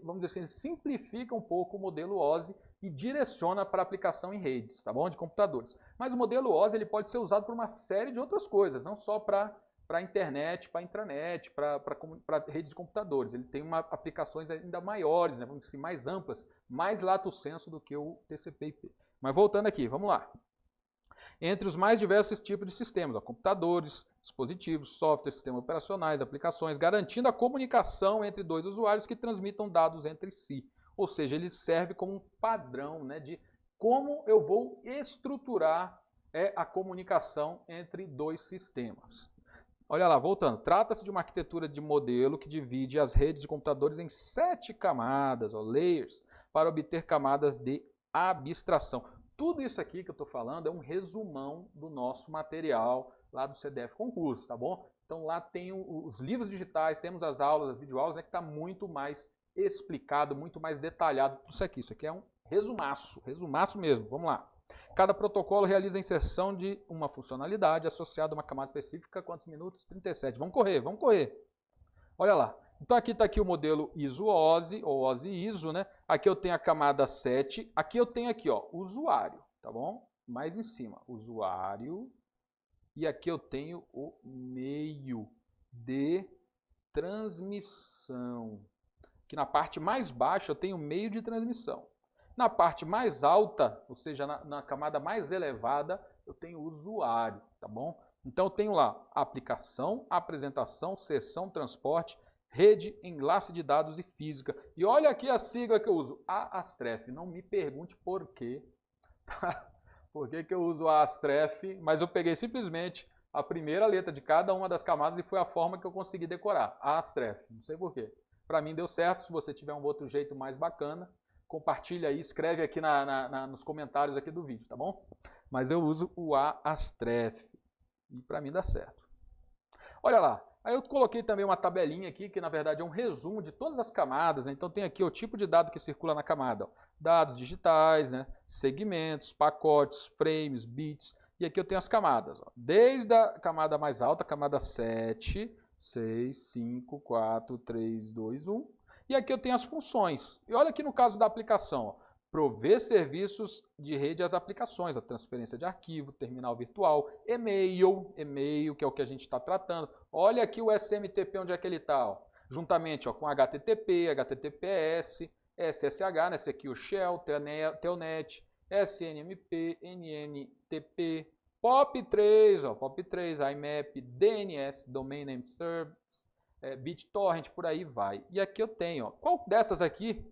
vamos dizer assim, simplifica um pouco o modelo OSI e direciona para aplicação em redes, tá bom? De computadores. Mas o modelo OSI ele pode ser usado para uma série de outras coisas, não só para a internet, para a intranet, para redes de computadores. Ele tem aplicações ainda maiores, né, vamos dizer, mais amplas, mais lato sensu do que o TCP/IP. Mas voltando aqui, vamos lá. Entre os mais diversos tipos de sistemas, ó, computadores, dispositivos, softwares, sistemas operacionais, aplicações, garantindo a comunicação entre 2 usuários que transmitam dados entre si. Ou seja, ele serve como um padrão, né, de como eu vou estruturar a comunicação entre 2 sistemas. Olha lá, voltando. Trata-se de uma arquitetura de modelo que divide as redes de computadores em 7 camadas, layers, para obter camadas de abstração. tudo isso aqui que eu estou falando é um resumão do nosso material lá do CDF Concurso, tá bom? Então lá tem os livros digitais, temos as aulas, as videoaulas, que está muito mais explicado, muito mais detalhado tudo isso aqui. Isso aqui é um resumaço mesmo. Vamos lá. Cada protocolo realiza a inserção de uma funcionalidade associada a uma camada específica. Quantos minutos? 37. Vamos correr, vamos correr. Olha lá. Então aqui está aqui o modelo ISO-OSI, ou OSI-ISO, né? Aqui eu tenho a camada 7. Aqui eu tenho aqui, ó, usuário, tá bom? Mais em cima, usuário. E aqui eu tenho o meio de transmissão. Que na parte mais baixa eu tenho meio de transmissão. Na parte mais alta, ou seja, na camada mais elevada, eu tenho o usuário, tá bom? Então eu tenho lá aplicação, apresentação, sessão, transporte, rede, enlace de dados e física. E olha aqui a sigla que eu uso, AASTREF. Não me pergunte por quê, tá? Por que eu uso a AASTREF, mas eu peguei simplesmente a primeira letra de cada uma das camadas e foi a forma que eu consegui decorar, AASTREF. Não sei por quê. Para mim deu certo. Se você tiver um outro jeito mais bacana, compartilha aí, escreve aqui nos comentários aqui do vídeo, tá bom? Mas eu uso o AASTREF e para mim dá certo. Olha lá, aí eu coloquei também uma tabelinha aqui, que na verdade é um resumo de todas as camadas, né? Então tem aqui o tipo de dado que circula na camada, ó. Dados digitais, né? Segmentos, pacotes, frames, bits, e aqui eu tenho as camadas, ó. Desde a camada mais alta, camada 7, 6, 5, 4, 3, 2, 1. E aqui eu tenho as funções. E olha aqui no caso da aplicação, ó. Prover serviços de rede às aplicações, a transferência de arquivo, terminal virtual, e-mail, que é o que a gente está tratando. Olha aqui o SMTP, onde é que ele está, juntamente, ó, com HTTP, HTTPS, SSH, né, esse aqui o Shell, Telnet, SNMP, NNTP, POP3, POP3, IMAP, DNS, Domain Name Service, BitTorrent, por aí vai. E aqui eu tenho, ó, qual dessas aqui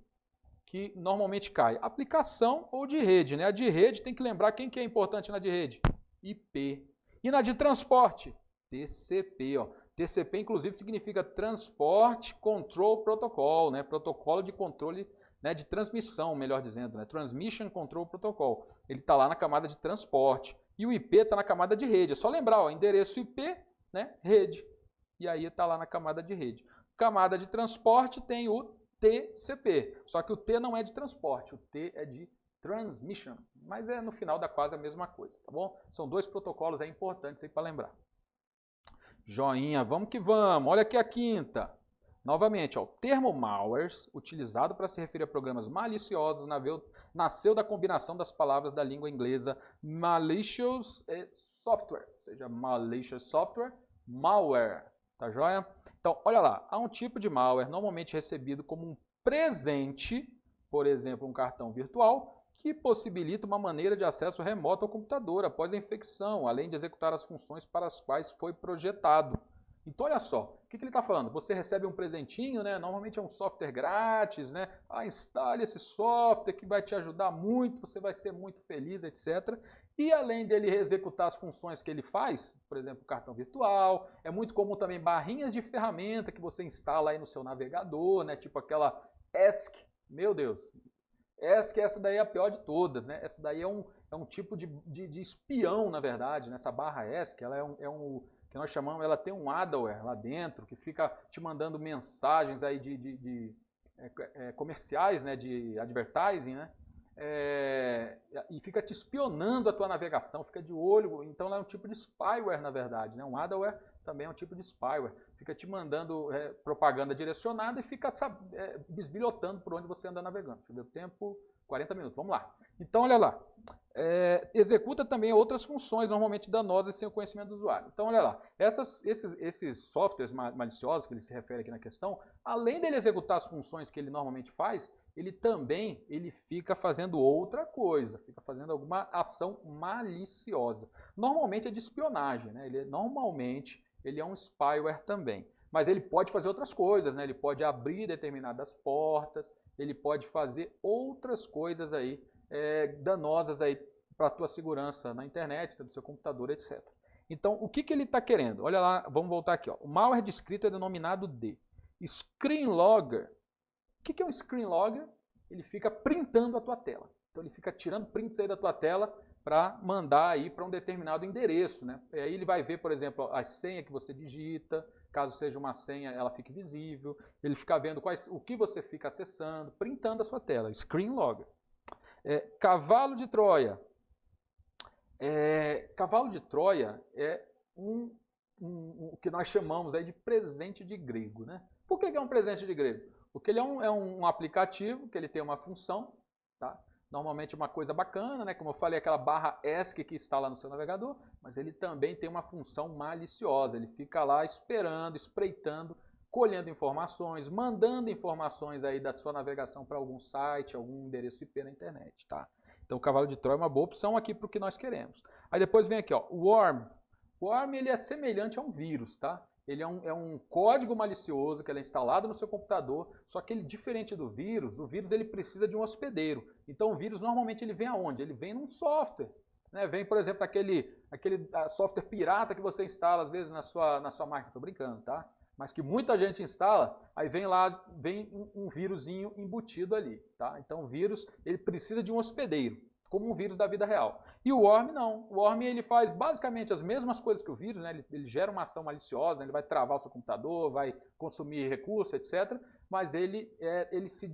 que normalmente cai? Aplicação ou de rede, né? A de rede tem que lembrar quem que é importante na de rede? IP. E na de transporte? TCP, ó. TCP inclusive significa Transport Control Protocol, né? Protocolo de controle, né, de transmissão, melhor dizendo, né? Transmission Control Protocol. Ele está lá na camada de transporte. E o IP está na camada de rede. É só lembrar, ó, endereço IP, né? Rede. E aí está lá na camada de rede. Camada de transporte tem o TCP, só que o T não é de transporte, o T é de transmission, mas é no final da quase a mesma coisa, tá bom? São dois protocolos aí importantes aí para lembrar. Joinha, vamos que vamos. Olha aqui a quinta. Novamente, ó, o termo malwares, utilizado para se referir a programas maliciosos, nasceu da combinação das palavras da língua inglesa malicious software, ou seja, malicious software, malware, tá joia? Então, olha lá, há um tipo de malware normalmente recebido como um presente, por exemplo, um cartão virtual, que possibilita uma maneira de acesso remoto ao computador após a infecção, além de executar as funções para as quais foi projetado. Então, olha só, o que ele está falando? Você recebe um presentinho, né? Normalmente é um software grátis, né? Instale esse software que vai te ajudar muito, você vai ser muito feliz, etc. E além dele executar as funções que ele faz, por exemplo, cartão virtual, é muito comum também barrinhas de ferramenta que você instala aí no seu navegador, né? Tipo aquela ESC, meu Deus, ESC, essa daí é a pior de todas, né? Essa daí é um tipo de espião, na verdade, né? Essa barra ESC, ela que nós chamamos, ela tem um adware lá dentro, que fica te mandando mensagens aí comerciais, né? De advertising, né? E fica te espionando a tua navegação, fica de olho, então ela é um tipo de spyware, na verdade, né? Um adware também é um tipo de spyware, fica te mandando propaganda direcionada e fica bisbilhotando por onde você anda navegando. Deixa eu ver o tempo, 40 minutos, vamos lá. Então, olha lá, executa também outras funções normalmente danosas sem o conhecimento do usuário. Então, olha lá, esses softwares maliciosos que ele se refere aqui na questão, além dele executar as funções que ele normalmente faz, ele fica fazendo outra coisa, fica fazendo alguma ação maliciosa. Normalmente é de espionagem, né? Ele é um spyware também. Mas ele pode fazer outras coisas, né? Ele pode abrir determinadas portas, ele pode fazer outras coisas aí danosas aí para a tua segurança na internet, do seu computador, etc. Então, o que ele está querendo? Olha lá, vamos voltar aqui. Ó. O malware descrito é denominado de Screen Logger. O que é um Screen Logger? Ele fica printando a tua tela. Então ele fica tirando prints aí da tua tela para mandar aí para um determinado endereço, né? E aí ele vai ver, por exemplo, a senha que você digita, caso seja uma senha, ela fique visível. Ele fica vendo o que você fica acessando, printando a sua tela. Screen Logger. Cavalo de Troia. Cavalo de Troia é o que nós chamamos aí de presente de grego, né? Por que é um presente de grego? Porque ele é um aplicativo que ele tem uma função, tá? Normalmente uma coisa bacana, né? Como eu falei, aquela barra ESC que está lá no seu navegador, mas ele também tem uma função maliciosa. Ele fica lá esperando, espreitando, colhendo informações, mandando informações aí da sua navegação para algum site, algum endereço IP na internet, tá? Então o cavalo de Troia é uma boa opção aqui para o que nós queremos. Aí depois vem aqui, ó, o Worm. O Worm ele é semelhante a um vírus, tá? Ele é um código malicioso que é instalado no seu computador, só que ele, diferente do vírus, o vírus ele precisa de um hospedeiro. Então o vírus normalmente ele vem aonde? Ele vem num software. Né? Vem, por exemplo, aquele software pirata que você instala às vezes na sua máquina, estou brincando, tá? Mas que muita gente instala, aí vem um vírusinho embutido ali, tá? Então o vírus ele precisa de um hospedeiro, como um vírus da vida real. E o Worm não. O Worm ele faz basicamente as mesmas coisas que o vírus, né? Ele gera uma ação maliciosa, ele vai travar o seu computador, vai consumir recursos, etc. Mas ele se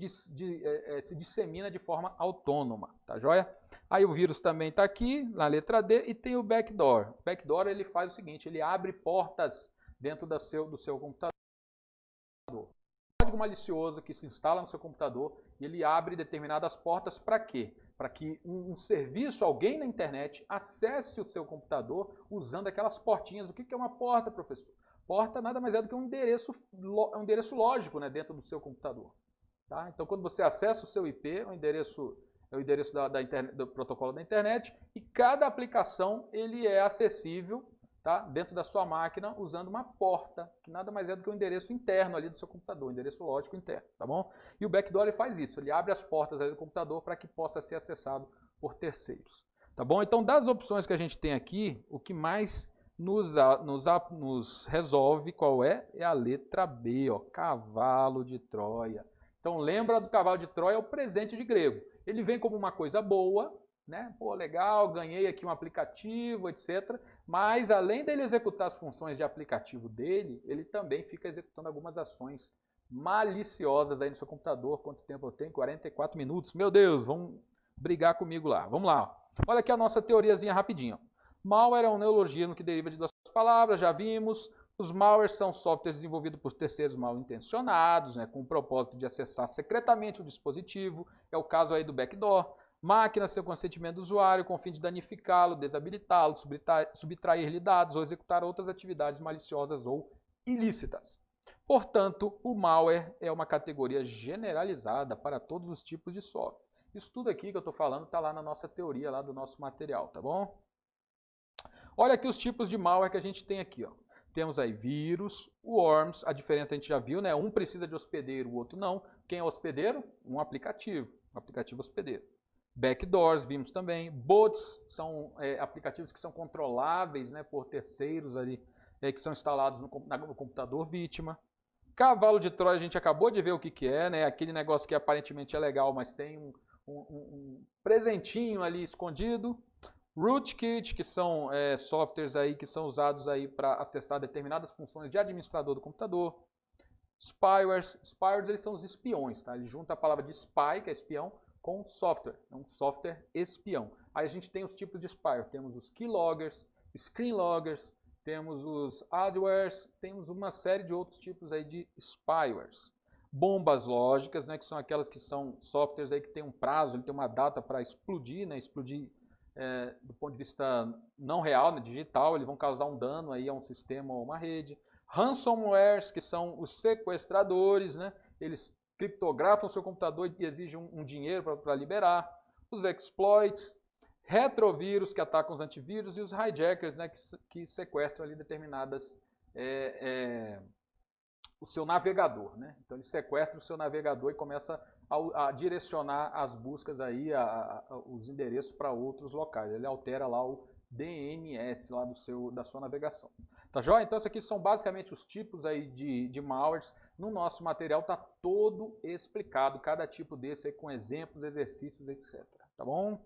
dissemina de forma autônoma, tá joia? Aí o vírus também está aqui, na letra D, e tem o backdoor. O backdoor ele faz o seguinte, ele abre portas dentro do seu computador. Código malicioso que se instala no seu computador e ele abre determinadas portas para quê? Para que um serviço, alguém na internet, acesse o seu computador usando aquelas portinhas. O que é uma porta, professor? Porta nada mais é do que um endereço lógico, né, dentro do seu computador. Tá? Então, quando você acessa o seu IP, o endereço do protocolo da internet, e cada aplicação ele é acessível, tá, dentro da sua máquina usando uma porta, que nada mais é do que um endereço interno ali do seu computador, um endereço lógico interno, tá bom? E o backdoor ele faz isso, ele abre as portas ali do computador para que possa ser acessado por terceiros, tá bom? Então, das opções que a gente tem aqui, o que mais nos resolve qual é? É a letra B, ó, cavalo de Troia. Então, lembra do cavalo de Troia, é o presente de grego. Ele vem como uma coisa boa, né? Pô, legal, ganhei aqui um aplicativo, etc. Mas, além dele executar as funções de aplicativo dele, ele também fica executando algumas ações maliciosas aí no seu computador. Quanto tempo eu tenho? 44 minutos. Meu Deus, vamos brigar comigo lá. Vamos lá. Olha aqui a nossa teoriazinha rapidinho. Malware é um neologismo que deriva de duas palavras, já vimos. Os malwares são softwares desenvolvidos por terceiros mal intencionados, né, com o propósito de acessar secretamente o dispositivo. É o caso aí do backdoor. Máquina sem o consentimento do usuário, com o fim de danificá-lo, desabilitá-lo, subtrair-lhe dados ou executar outras atividades maliciosas ou ilícitas. Portanto, o malware é uma categoria generalizada para todos os tipos de software. Isso tudo aqui que eu estou falando está lá na nossa teoria, lá do nosso material, tá bom? Olha aqui os tipos de malware que a gente tem aqui, ó. Temos aí vírus, worms, a diferença a gente já viu, né? Um precisa de hospedeiro, o outro não. Quem é hospedeiro? Um aplicativo hospedeiro. Backdoors, vimos também. Bots são aplicativos que são controláveis, né, por terceiros ali, que são instalados no computador vítima. Cavalo de Troia, a gente acabou de ver o que é, né? Aquele negócio que aparentemente é legal, mas tem um presentinho ali escondido. Rootkit, que são softwares aí que são usados aí para acessar determinadas funções de administrador do computador. Spywares, eles são os espiões, tá? Ele junta a palavra de spy, que é espião, com software, é um software espião. Aí a gente tem os tipos de spyware, temos os keyloggers, screenloggers, temos os adwares, temos uma série de outros tipos aí de spywares. Bombas lógicas, né, que são aquelas que são softwares aí que tem um prazo, ele tem uma data para explodir, né, do ponto de vista não real, né, digital, eles vão causar um dano aí a um sistema ou uma rede. Ransomwares, que são os sequestradores, né, eles criptografam o seu computador e exigem um dinheiro para liberar. Os exploits, retrovírus, que atacam os antivírus, e os hijackers, né, que sequestram ali determinadas o seu navegador, né? Então ele sequestra o seu navegador e começa a direcionar as buscas aí, os endereços para outros locais. Ele altera lá o DNS lá da sua navegação. Tá joia? Então esses aqui são basicamente os tipos aí de malwares. No nosso material está todo explicado, cada tipo desse aí com exemplos, exercícios, etc. tá bom?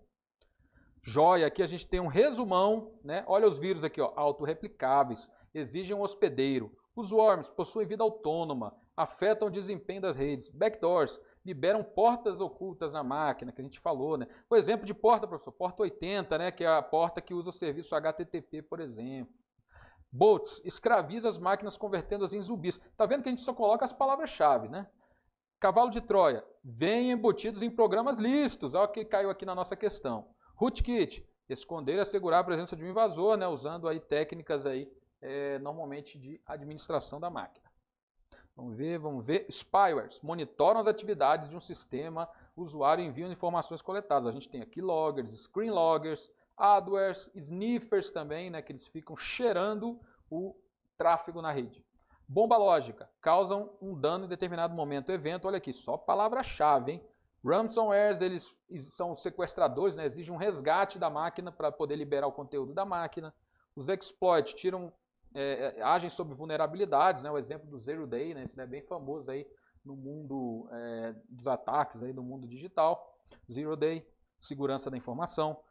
Joia, aqui a gente tem um resumão, né? Olha os vírus aqui, ó, autorreplicáveis, exigem um hospedeiro. Os worms possuem vida autônoma, afetam o desempenho das redes. Backdoors liberam portas ocultas na máquina, que a gente falou, né? O exemplo de porta, professor, porta 80, né? Que é a porta que usa o serviço HTTP, por exemplo. Bots escraviza as máquinas convertendo-as em zumbis. Tá vendo que a gente só coloca as palavras-chave, né? Cavalo de Troia, vêm embutidos em programas lícitos. Olha o que caiu aqui na nossa questão. Rootkit, esconder e assegurar a presença de um invasor, né, usando aí técnicas aí, normalmente de administração da máquina. Vamos ver. Spywares, monitoram as atividades de um sistema, usuário enviam informações coletadas. A gente tem aqui loggers, screen loggers, adwares, sniffers também, né, que eles ficam cheirando o tráfego na rede. Bomba lógica, causam um dano em determinado momento, evento. Olha aqui, só palavra-chave, hein? Ransomwares, eles são sequestradores, né? Exigem um resgate da máquina para poder liberar o conteúdo da máquina. Os exploits agem sobre vulnerabilidades, né? O exemplo do Zero Day, né? Isso é bem famoso aí no mundo dos ataques, aí no mundo digital. Zero Day, segurança da informação.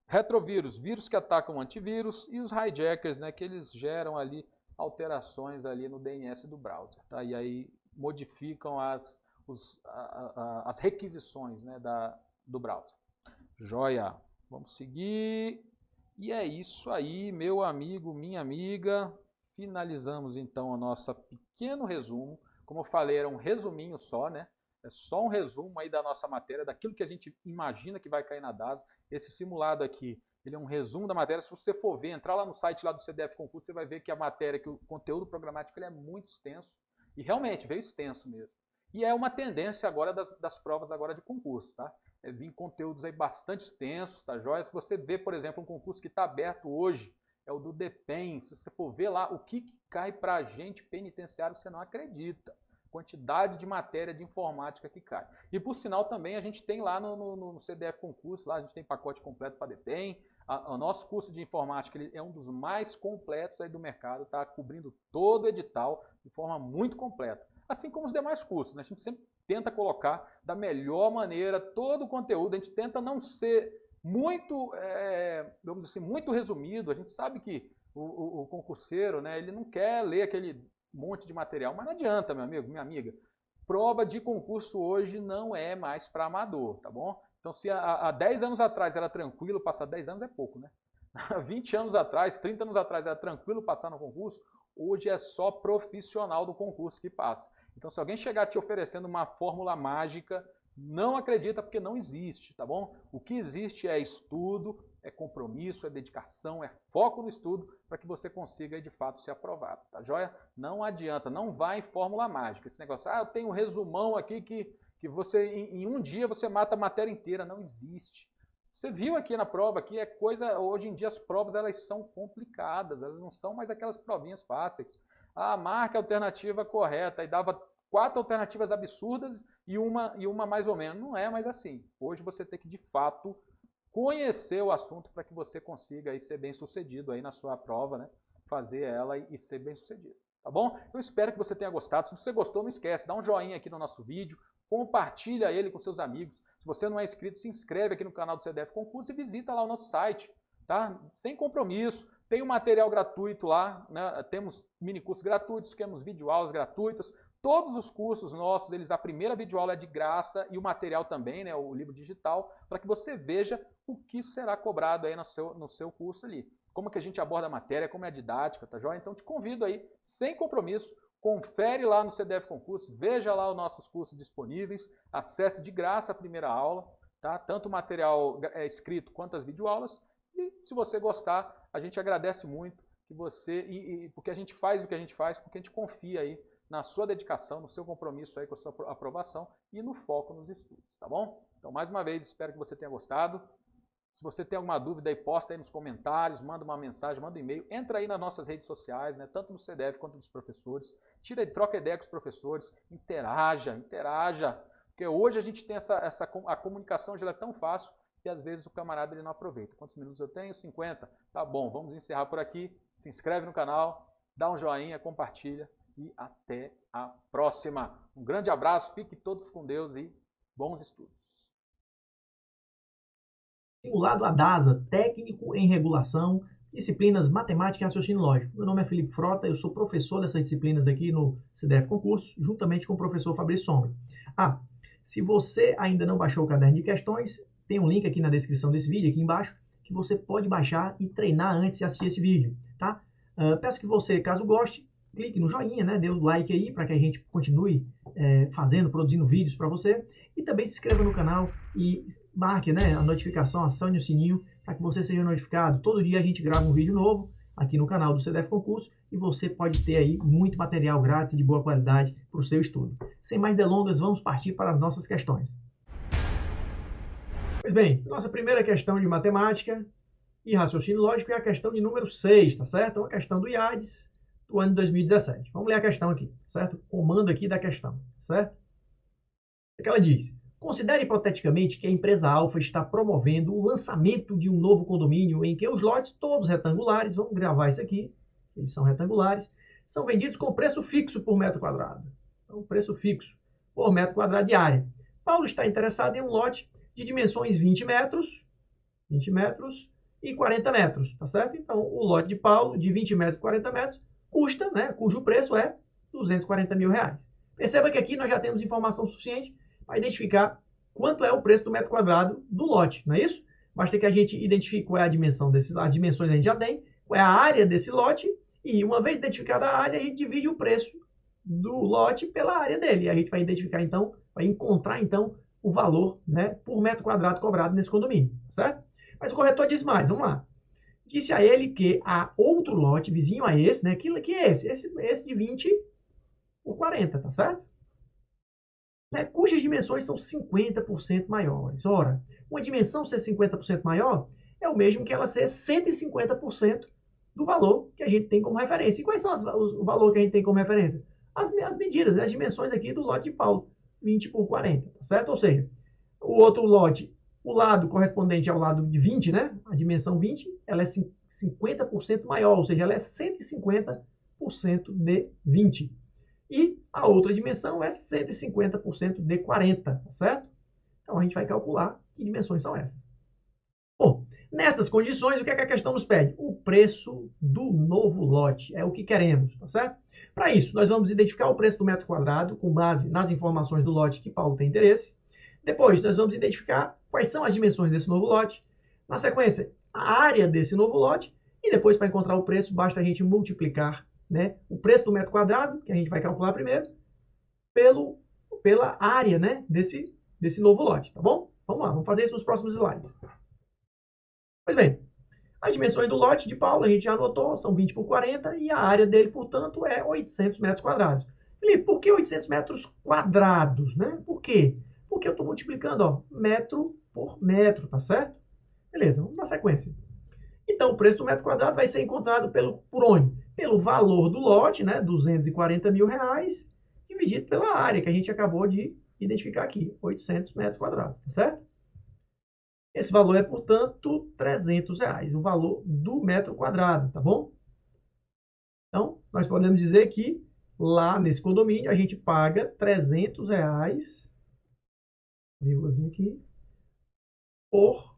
Retrovírus, vírus que atacam o antivírus. E os hijackers, né? Que eles geram ali alterações ali no DNS do browser, tá? E aí modificam as requisições, né, do browser. Joia. Vamos seguir. E é isso aí, meu amigo, minha amiga. Finalizamos então o nosso pequeno resumo. Como eu falei, era um resuminho só, né? É só um resumo aí da nossa matéria, daquilo que a gente imagina que vai cair na DASA. Esse simulado aqui, ele é um resumo da matéria. Se você for ver, entrar lá no site lá do CDF Concurso, você vai ver que a matéria, que o conteúdo programático ele é muito extenso. E realmente, veio extenso mesmo. E é uma tendência agora das provas agora de concurso, tá? Vir conteúdos aí bastante extensos, tá joia? Se você vê, por exemplo, um concurso que está aberto hoje, é o do DEPEN. Se você for ver lá o que cai para agente penitenciário, você não acredita. Quantidade de matéria de informática que cai. E por sinal também a gente tem lá no CDF Concurso, lá a gente tem pacote completo para DEPEN. O nosso curso de informática ele é um dos mais completos aí do mercado, está cobrindo todo o edital de forma muito completa. Assim como os demais cursos, né? A gente sempre tenta colocar da melhor maneira todo o conteúdo, a gente tenta não ser muito, vamos dizer assim, muito resumido. A gente sabe que o concurseiro, né, ele não quer ler aquele monte de material, mas não adianta, meu amigo, minha amiga. Prova de concurso hoje não é mais para amador, tá bom? Então, se há 10 anos atrás era tranquilo, passar 10 anos é pouco, né? Há 20 anos atrás, 30 anos atrás era tranquilo passar no concurso, hoje é só profissional do concurso que passa. Então, se alguém chegar te oferecendo uma fórmula mágica, não acredita porque não existe, tá bom? O que existe é estudo, é compromisso, é dedicação, é foco no estudo para que você consiga de fato ser aprovado, tá joia? Não adianta, não vai em fórmula mágica. Esse negócio, eu tenho um resumão aqui que você em um dia você mata a matéria inteira, não existe. Você viu aqui na prova que é coisa, hoje em dia as provas elas são complicadas, elas não são mais aquelas provinhas fáceis. Marca a alternativa correta e dava 4 alternativas absurdas e uma mais ou menos. Não é mais assim. Hoje você tem que de fato conhecer o assunto para que você consiga aí ser bem sucedido aí na sua prova, né? Fazer ela e ser bem sucedido. Tá bom? Eu espero que você tenha gostado. Se você gostou, não esquece, dá um joinha aqui no nosso vídeo, compartilha ele com seus amigos. Se você não é inscrito, se inscreve aqui no canal do CDF Concurso e visita lá o nosso site, tá? Sem compromisso. Tem um material gratuito lá, né? Temos minicursos gratuitos, temos videoaulas gratuitas. Todos os cursos nossos, a primeira videoaula é de graça e o material também, né, o livro digital, para que você veja o que será cobrado aí no seu curso ali. Como que a gente aborda a matéria, como é a didática, tá joia? Então te convido aí, sem compromisso, confere lá no CDF Concurso, veja lá os nossos cursos disponíveis, acesse de graça a primeira aula, tá? Tanto o material escrito quanto as videoaulas. E se você gostar, a gente agradece muito que você, porque a gente faz o que a gente faz, porque a gente confia aí na sua dedicação, no seu compromisso aí com a sua aprovação e no foco nos estudos, tá bom? Então, mais uma vez, espero que você tenha gostado. Se você tem alguma dúvida aí, posta aí nos comentários, manda uma mensagem, manda um e-mail, entra aí nas nossas redes sociais, né, tanto no CDF quanto dos professores, troca ideia com os professores, interaja, porque hoje a gente tem a comunicação já é tão fácil que às vezes o camarada ele não aproveita. Quantos minutos eu tenho? 50. Tá bom, vamos encerrar por aqui. Se inscreve no canal, dá um joinha, compartilha e até a próxima. Um grande abraço, fiquem todos com Deus e bons estudos. Simulado ADASA, técnico em regulação, disciplinas matemática e raciocínio lógico. Meu nome é Felipe Frota, eu sou professor dessas disciplinas aqui no CDF Concurso, juntamente com o professor Fabrício Sombra. Se você ainda não baixou o caderno de questões, tem um link aqui na descrição desse vídeo, aqui embaixo, que você pode baixar e treinar antes de assistir esse vídeo, tá? Peço que você, caso goste, clique no joinha, né? Dê o like aí para que a gente continue produzindo vídeos para você. E também se inscreva no canal e marque, né, a notificação, acione o sininho para que você seja notificado. Todo dia a gente grava um vídeo novo aqui no canal do CDF Concurso e você pode ter aí muito material grátis e de boa qualidade para o seu estudo. Sem mais delongas, vamos partir para as nossas questões. Pois bem, nossa primeira questão de matemática e raciocínio lógico é a questão de número 6, tá certo? É uma questão do IADES do ano de 2017. Vamos ler a questão aqui, certo? Comando aqui da questão, certo? O que ela diz? Considere hipoteticamente que a empresa Alfa está promovendo o lançamento de um novo condomínio em que os lotes, todos retangulares, vamos gravar isso aqui, eles são retangulares, são vendidos com preço fixo por metro quadrado. Então, preço fixo por metro quadrado de área. Paulo está interessado em um lote de dimensões 20 metros e 40 metros, tá certo? Então, o lote de Paulo, de 20 metros e 40 metros, custa, né, cujo preço é R$240 mil. Perceba que aqui nós já temos informação suficiente para identificar quanto é o preço do metro quadrado do lote, não é isso? Basta que a gente identifique qual é a dimensão as dimensões a gente já tem, qual é a área desse lote, e uma vez identificada a área, a gente divide o preço do lote pela área dele. E a gente vai identificar, então, vai encontrar, então, o valor, né, por metro quadrado cobrado nesse condomínio, certo? Mas o corretor disse mais, vamos lá. Disse a ele que há outro lote vizinho a esse, né, que é esse de 20 por 40, tá certo? Né, cujas dimensões são 50% maiores. Ora, uma dimensão ser 50% maior é o mesmo que ela ser 150% do valor que a gente tem como referência. E quais são o valor que a gente tem como referência? As medidas, né, as dimensões aqui do lote de Paulo, 20 por 40, tá certo? Ou seja, o outro lote, o lado correspondente ao lado de 20, né, a dimensão 20, ela é 50% maior, ou seja, ela é 150% de 20. E a outra dimensão é 150% de 40, tá certo? Então a gente vai calcular que dimensões são essas. Bom, nessas condições, o que é que a questão nos pede? O preço do novo lote, é o que queremos, tá certo? Para isso, nós vamos identificar o preço do metro quadrado com base nas informações do lote que Paulo tem interesse. Depois, nós vamos identificar quais são as dimensões desse novo lote. Na sequência, a área desse novo lote. E depois, para encontrar o preço, basta a gente multiplicar, né, o preço do metro quadrado, que a gente vai calcular primeiro, pela área, né, desse novo lote, tá bom? Vamos lá, vamos fazer isso nos próximos slides. Pois bem, as dimensões do lote de Paulo, a gente já anotou, são 20 por 40, e a área dele, portanto, é 800 metros quadrados. Felipe, por que 800 metros quadrados, né? Por quê? Porque eu estou multiplicando, ó, metro por metro, tá certo? Beleza, vamos na sequência. Então, o preço do metro quadrado vai ser encontrado por onde? Pelo valor do lote, né, R$240 mil, dividido pela área que a gente acabou de identificar aqui, 800 metros quadrados, tá certo? Esse valor é, portanto, R$300, o valor do metro quadrado, tá bom? Então, nós podemos dizer que lá nesse condomínio a gente paga R$300, vírgulazinha aqui, por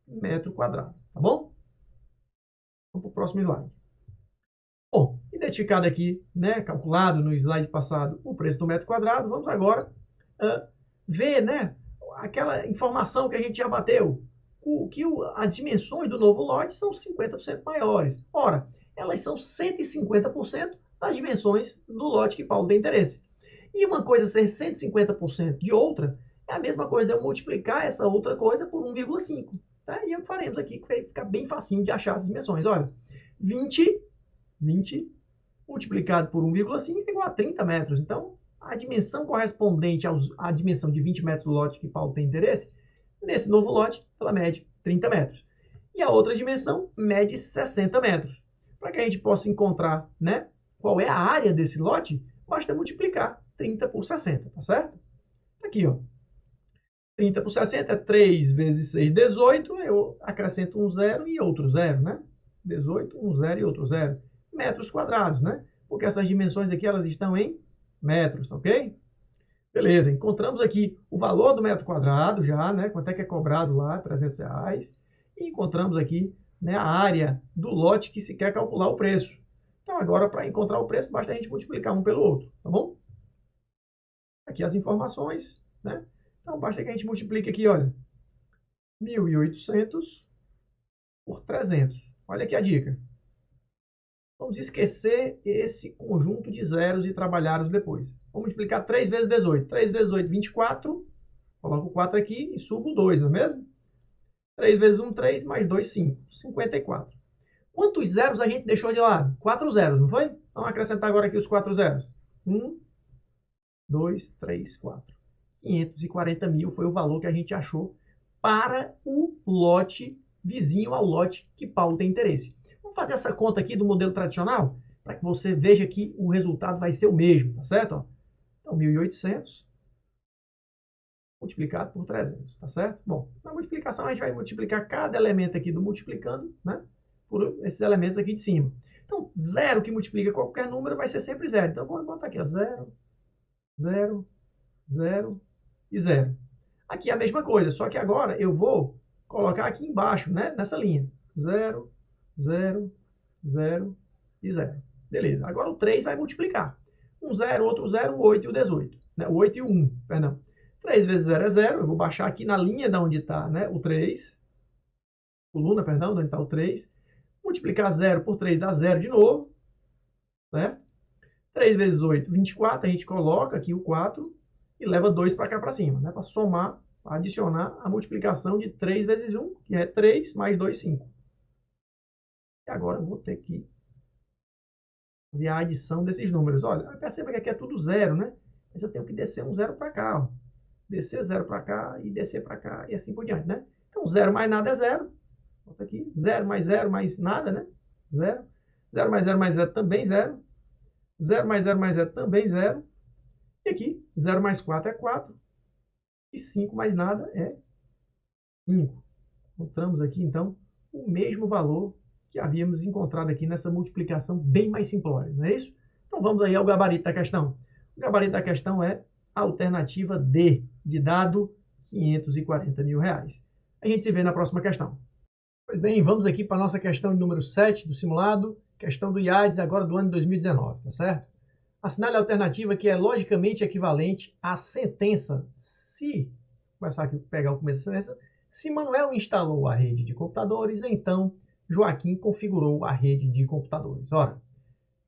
metro quadrado, tá bom? Vamos para o próximo slide. Bom, identificado aqui, né, calculado no slide passado, o preço do metro quadrado, vamos agora ver, né, aquela informação que a gente já bateu, que as dimensões do novo lote são 50% maiores. Ora, elas são 150% das dimensões do lote que Paulo tem interesse. E uma coisa ser 150% de outra é a mesma coisa de eu multiplicar essa outra coisa por 1,5. Tá? E é o que faremos aqui, que vai ficar bem facinho de achar as dimensões. Olha, 20 multiplicado por 1,5 é igual a 30 metros. Então, a dimensão correspondente à dimensão de 20 metros do lote que Paulo tem interesse, nesse novo lote, ela mede 30 metros. E a outra dimensão mede 60 metros. Para que a gente possa encontrar, né, qual é a área desse lote, basta multiplicar 30 por 60, tá certo? Aqui, ó. 30 por 60 é 3 vezes 6, 18. Eu acrescento um zero e outro zero, né? 18, um zero e outro zero. Metros quadrados, né? Porque essas dimensões aqui, elas estão em metros, ok? Beleza, encontramos aqui o valor do metro quadrado já, né? Quanto é que é cobrado lá? R$300. e encontramos aqui, né, a área do lote que se quer calcular o preço. Então, agora, para encontrar o preço, basta a gente multiplicar um pelo outro, tá bom? Aqui as informações, né? Então, basta que a gente multiplique aqui, olha, 1.800 por 300. Olha aqui a dica. Vamos esquecer esse conjunto de zeros e trabalhá-los depois. Vamos multiplicar 3 vezes 18. 3 vezes 8, 24. Coloco o 4 aqui e subo o 2, não é mesmo? 3 vezes 1, 3, mais 2, 5. 54. Quantos zeros a gente deixou de lado? 4 zeros, não foi? Vamos acrescentar agora aqui os 4 zeros. 1, 2, 3, 4. 540 mil foi o valor que a gente achou para o lote vizinho ao lote que Paulo tem interesse. Vamos fazer essa conta aqui do modelo tradicional para que você veja que o resultado vai ser o mesmo, tá certo? Então, 1.800 multiplicado por 300, tá certo? Bom, na multiplicação a gente vai multiplicar cada elemento aqui do multiplicando, né, por esses elementos aqui de cima. Então, zero que multiplica qualquer número vai ser sempre zero. Então, vamos botar aqui, ó, 0, 0, 0 e 0. Aqui é a mesma coisa, só que agora eu vou colocar aqui embaixo, né, nessa linha. 0, 0, 0 e 0. Beleza. Agora o 3 vai multiplicar. Um 0, outro 0, o 8 e o 18. Né? O 8 e o 1, perdão. 3 vezes 0 é 0. Eu vou baixar aqui na linha de onde está, né, o 3. Coluna, perdão, de onde está o 3. Multiplicar 0 por 3 dá 0 de novo. Certo? 3 vezes 8, 24. A gente coloca aqui o 4 e leva 2 para cá para cima. Né? Para somar, adicionar a multiplicação de 3 vezes 1, que é 3, mais 2, 5. E agora eu vou ter que fazer a adição desses números. Olha, perceba que aqui é tudo zero, né? Mas eu tenho que descer um zero para cá. Ó. Descer 0 para cá e descer para cá e assim por diante, né? Então, 0 mais nada é 0. Bota aqui. 0 mais nada, né? 0. 0 mais 0 mais 0 também 0. 0 mais 0 mais 0 também 0. E aqui, 0 mais 4 é 4. E 5 mais nada é 5. Encontramos aqui, então, o mesmo valor que havíamos encontrado aqui nessa multiplicação bem mais simplória, não é isso? Então, vamos aí ao gabarito da questão. O gabarito da questão é a alternativa D, de dado R$540 mil. A gente se vê na próxima questão. Pois bem, vamos aqui para a nossa questão número 7 do simulado, questão do IADES, agora do ano de 2019, tá certo? Assinale a alternativa que é logicamente equivalente à sentença se, vou começar aqui a pegar o começo da sentença, se Manuel instalou a rede de computadores, então Joaquim configurou a rede de computadores. Ora,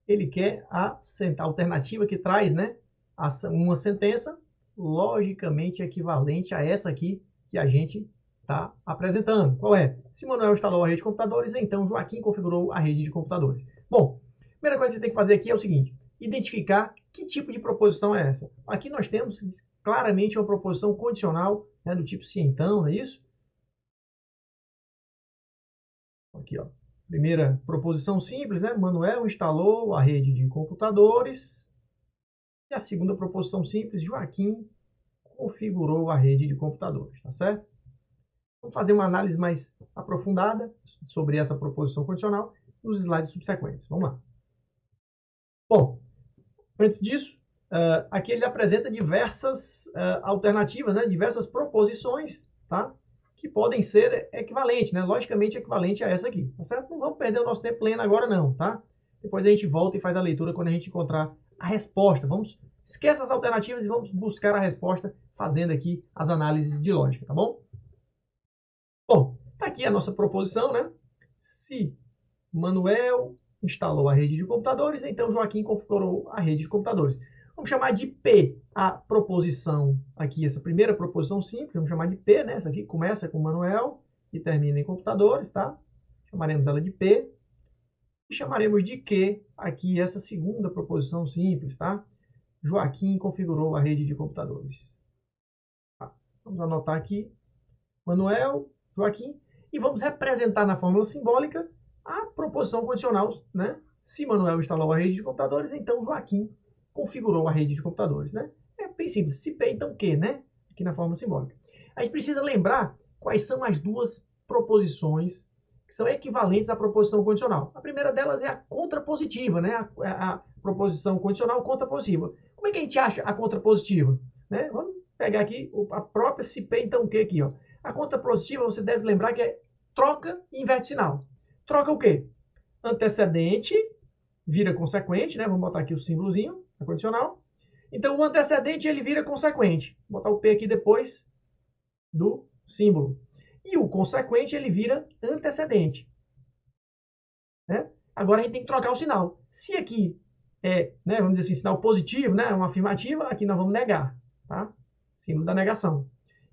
ele quer a alternativa que traz, né, uma sentença logicamente equivalente a essa aqui que a gente está apresentando. Qual é? Se Manuel instalou a rede de computadores, então Joaquim configurou a rede de computadores. Bom, a primeira coisa que você tem que fazer aqui é o seguinte, identificar que tipo de proposição é essa. Aqui nós temos claramente uma proposição condicional, né, do tipo se então, não é isso? Aqui, ó. Primeira proposição simples, né? Manuel instalou a rede de computadores. E a segunda proposição simples, Joaquim configurou a rede de computadores, tá certo? Vamos fazer uma análise mais aprofundada sobre essa proposição condicional nos slides subsequentes. Vamos lá. Bom, antes disso, aqui ele apresenta diversas alternativas, né? Diversas proposições, tá? Que podem ser equivalentes, né? Logicamente equivalente a essa aqui, tá certo? Não vamos perder o nosso tempo lendo agora não, tá? Depois a gente volta e faz a leitura quando a gente encontrar a resposta. Esquece as alternativas e vamos buscar a resposta fazendo aqui as análises de lógica, tá bom? Bom, tá aqui a nossa proposição, né? Se Manuel instalou a rede de computadores, então Joaquim configurou a rede de computadores. Vamos chamar de P a proposição aqui, essa primeira proposição simples, vamos chamar de P, né? Essa aqui começa com Manuel e termina em computadores, tá? Chamaremos ela de P. E chamaremos de Q aqui essa segunda proposição simples, tá? Joaquim configurou a rede de computadores. Tá. Vamos anotar aqui Manuel, Joaquim, e vamos representar na fórmula simbólica a proposição condicional, né? Se Manuel instalou a rede de computadores, então Joaquim configurou a rede de computadores, né? É bem simples. Se P, então Q, né? Aqui na fórmula simbólica. A gente precisa lembrar quais são as duas proposições que são equivalentes à proposição condicional. A primeira delas é a contrapositiva, né? A proposição condicional contrapositiva. Como é que a gente acha a contrapositiva? Né? Vamos pegar aqui a própria se P, então Q aqui, ó. A contrapositiva, você deve lembrar que é troca e inverte sinal. Troca o quê? Antecedente vira consequente, né? Vamos botar aqui o símbolozinho, a condicional. Então, o antecedente ele vira consequente. Vou botar o P aqui depois do símbolo. E o consequente ele vira antecedente. Né? Agora a gente tem que trocar o sinal. Se aqui é, né, vamos dizer assim, sinal positivo, né, uma afirmativa, aqui nós vamos negar, tá? Símbolo da negação.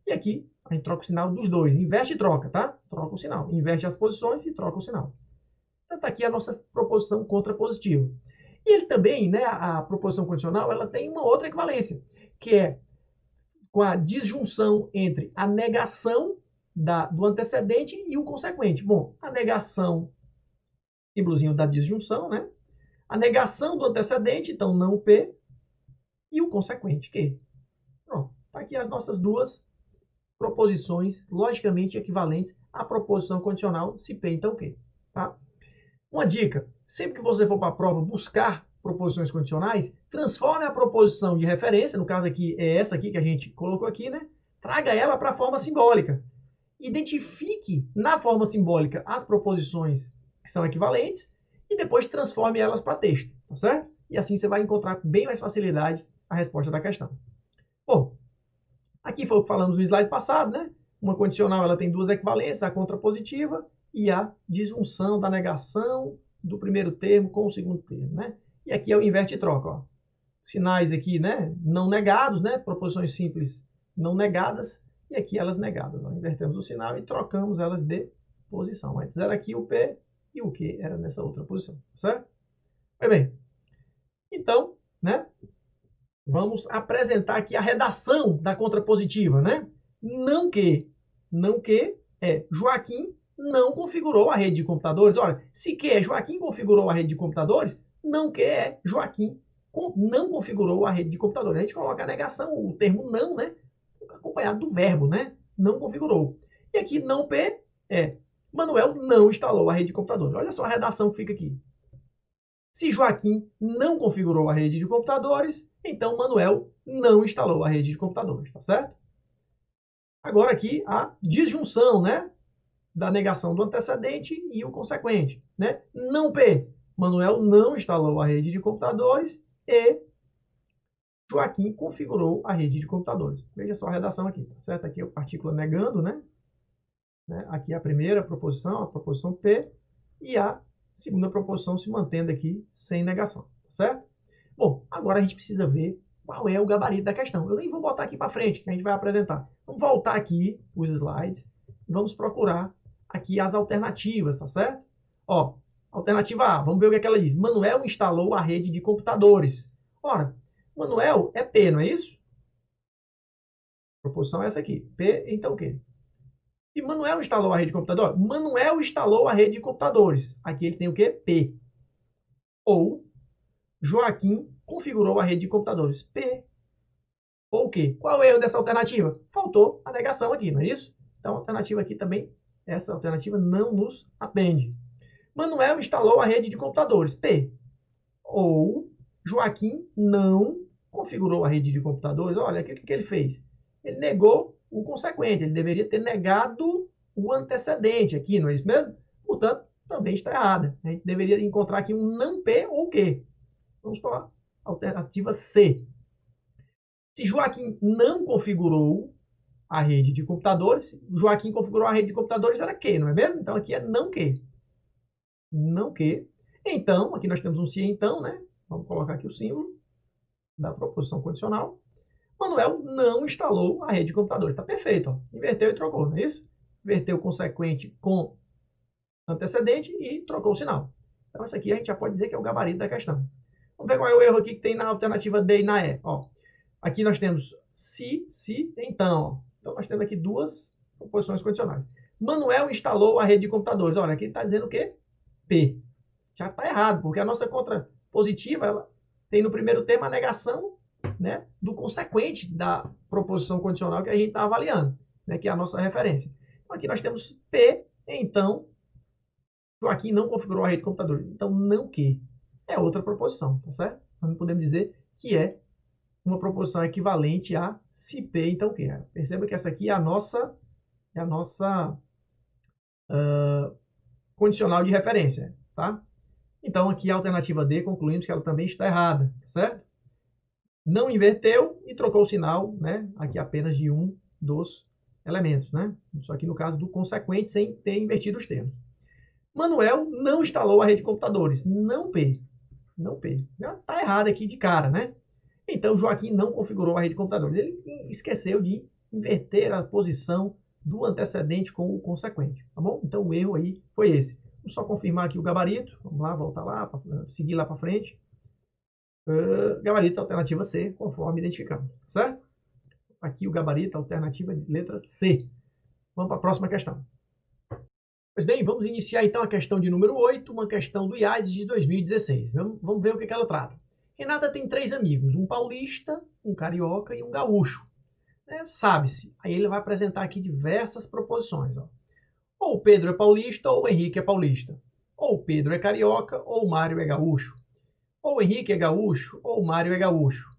E aqui a gente troca o sinal dos dois. Inverte e troca, tá? Troca o sinal. Inverte as posições e troca o sinal. Então está aqui a nossa proposição contrapositiva. E ele também, né, a proposição condicional, ela tem uma outra equivalência, que é com a disjunção entre a negação do antecedente e o consequente. Bom, a negação, símbolozinho da disjunção, né? A negação do antecedente, então não P, e o consequente, Q. Pronto, está aqui as nossas duas proposições logicamente equivalentes à proposição condicional, se P, então Q. Tá? Uma dica, sempre que você for para a prova buscar proposições condicionais, transforme a proposição de referência, no caso aqui é essa aqui que a gente colocou aqui, né? Traga ela para a forma simbólica. Identifique na forma simbólica as proposições que são equivalentes e depois transforme elas para texto, tá certo? E assim você vai encontrar com bem mais facilidade a resposta da questão. Bom, aqui foi o que falamos no slide passado, né? Uma condicional ela tem duas equivalências, a contrapositiva e a disjunção da negação do primeiro termo com o segundo termo, né? E aqui é o inverte e troca, ó. Sinais aqui, né? Não negados, né? Proposições simples não negadas e aqui elas negadas. Ó. Invertemos o sinal e trocamos elas de posição. Antes era aqui o P e o Q era nessa outra posição, certo? Pois bem, então, né? Vamos apresentar aqui a redação da contrapositiva, né? Não que é Joaquim não configurou a rede de computadores. Olha, se que é Joaquim configurou a rede de computadores, não que é Joaquim não configurou a rede de computadores. A gente coloca a negação, o termo não, né? Acompanhado do verbo, né? Não configurou. E aqui não P é Manuel não instalou a rede de computadores. Olha só a redação que fica aqui. Se Joaquim não configurou a rede de computadores, então Manuel não instalou a rede de computadores, tá certo? Agora aqui a disjunção, né? Da negação do antecedente e o consequente, né? Não P. Manuel não instalou a rede de computadores e Joaquim configurou a rede de computadores. Veja só a redação aqui, tá certo? Aqui é a partícula negando, né? Aqui é a primeira proposição, a proposição P, e a segunda proposição se mantendo aqui sem negação, tá certo? Bom, agora a gente precisa ver qual é o gabarito da questão. Eu nem vou botar aqui para frente, que a gente vai apresentar. Vamos voltar aqui os slides e vamos procurar aqui as alternativas, tá certo? Ó, alternativa A, vamos ver o que é que ela diz. Manuel instalou a rede de computadores. Ora, Manuel é P, não é isso? A proposição é essa aqui. P, então o quê? Se Manuel instalou a rede de computador, Manuel instalou a rede de computadores. Aqui ele tem o quê? P. Ou Joaquim configurou a rede de computadores. P. Ou o quê? Qual é o erro dessa alternativa? Faltou a negação aqui, não é isso? Então a alternativa aqui também, essa alternativa não nos atende. Manuel instalou a rede de computadores. P. Ou Joaquim não configurou a rede de computadores. Olha, o que ele fez? Ele negou o consequente. Ele deveria ter negado o antecedente aqui, não é isso mesmo? Portanto, também está errada. A gente deveria encontrar aqui um não P ou Q. Vamos para a alternativa C. Se Joaquim não configurou a rede de computadores, Joaquim configurou a rede de computadores era Q, não é mesmo? Então aqui é não Q. Não Q. Então, aqui nós temos um se então, né? Vamos colocar aqui o símbolo da proposição condicional. Manuel não instalou a rede de computadores. Está perfeito. Ó. Inverteu e trocou, não é isso? Inverteu o consequente com antecedente e trocou o sinal. Então, essa aqui a gente já pode dizer que é o gabarito da questão. Vamos ver qual é o erro aqui que tem na alternativa D e na E. Ó, aqui nós temos se, então. Ó. Então, nós temos aqui duas proposições condicionais. Manuel instalou a rede de computadores. Olha, aqui ele está dizendo o quê? P. Já está errado, porque a nossa contrapositiva ela tem no primeiro termo a negação, né, do consequente da proposição condicional que a gente está avaliando, né, que é a nossa referência. Então, aqui nós temos P, então, Joaquim não configurou a rede de computadores. Então, não que é outra proposição, tá certo? Nós não podemos dizer que é uma proposição equivalente a se P, então, que é. Perceba que essa aqui é a nossa condicional de referência, tá? Então, aqui a alternativa D, concluímos que ela também está errada, certo? Não inverteu e trocou o sinal, né? Aqui apenas de um dos elementos, né? Isso aqui no caso do consequente, sem ter invertido os termos. Manuel não instalou a rede de computadores. Não P. Não P. Já está errado aqui de cara, né? Então, Joaquim não configurou a rede de computadores. Ele esqueceu de inverter a posição do antecedente com o consequente, tá bom? Então, o erro aí foi esse. Vamos só confirmar aqui o gabarito. Vamos lá, voltar lá, seguir lá para frente. Gabarito alternativa C, conforme identificamos, certo? Aqui o gabarito alternativa de letra C. Vamos para a próxima questão. Pois bem, vamos iniciar então a questão de número 8, uma questão do IADES de 2016. Vamos ver o que ela trata. Renata tem 3 amigos, um paulista, um carioca e um gaúcho. Sabe-se. Aí ele vai apresentar aqui diversas proposições. Ó. Ou o Pedro é paulista ou o Henrique é paulista. Ou o Pedro é carioca ou o Mário é gaúcho. Ou o Henrique é gaúcho ou o Mário é gaúcho.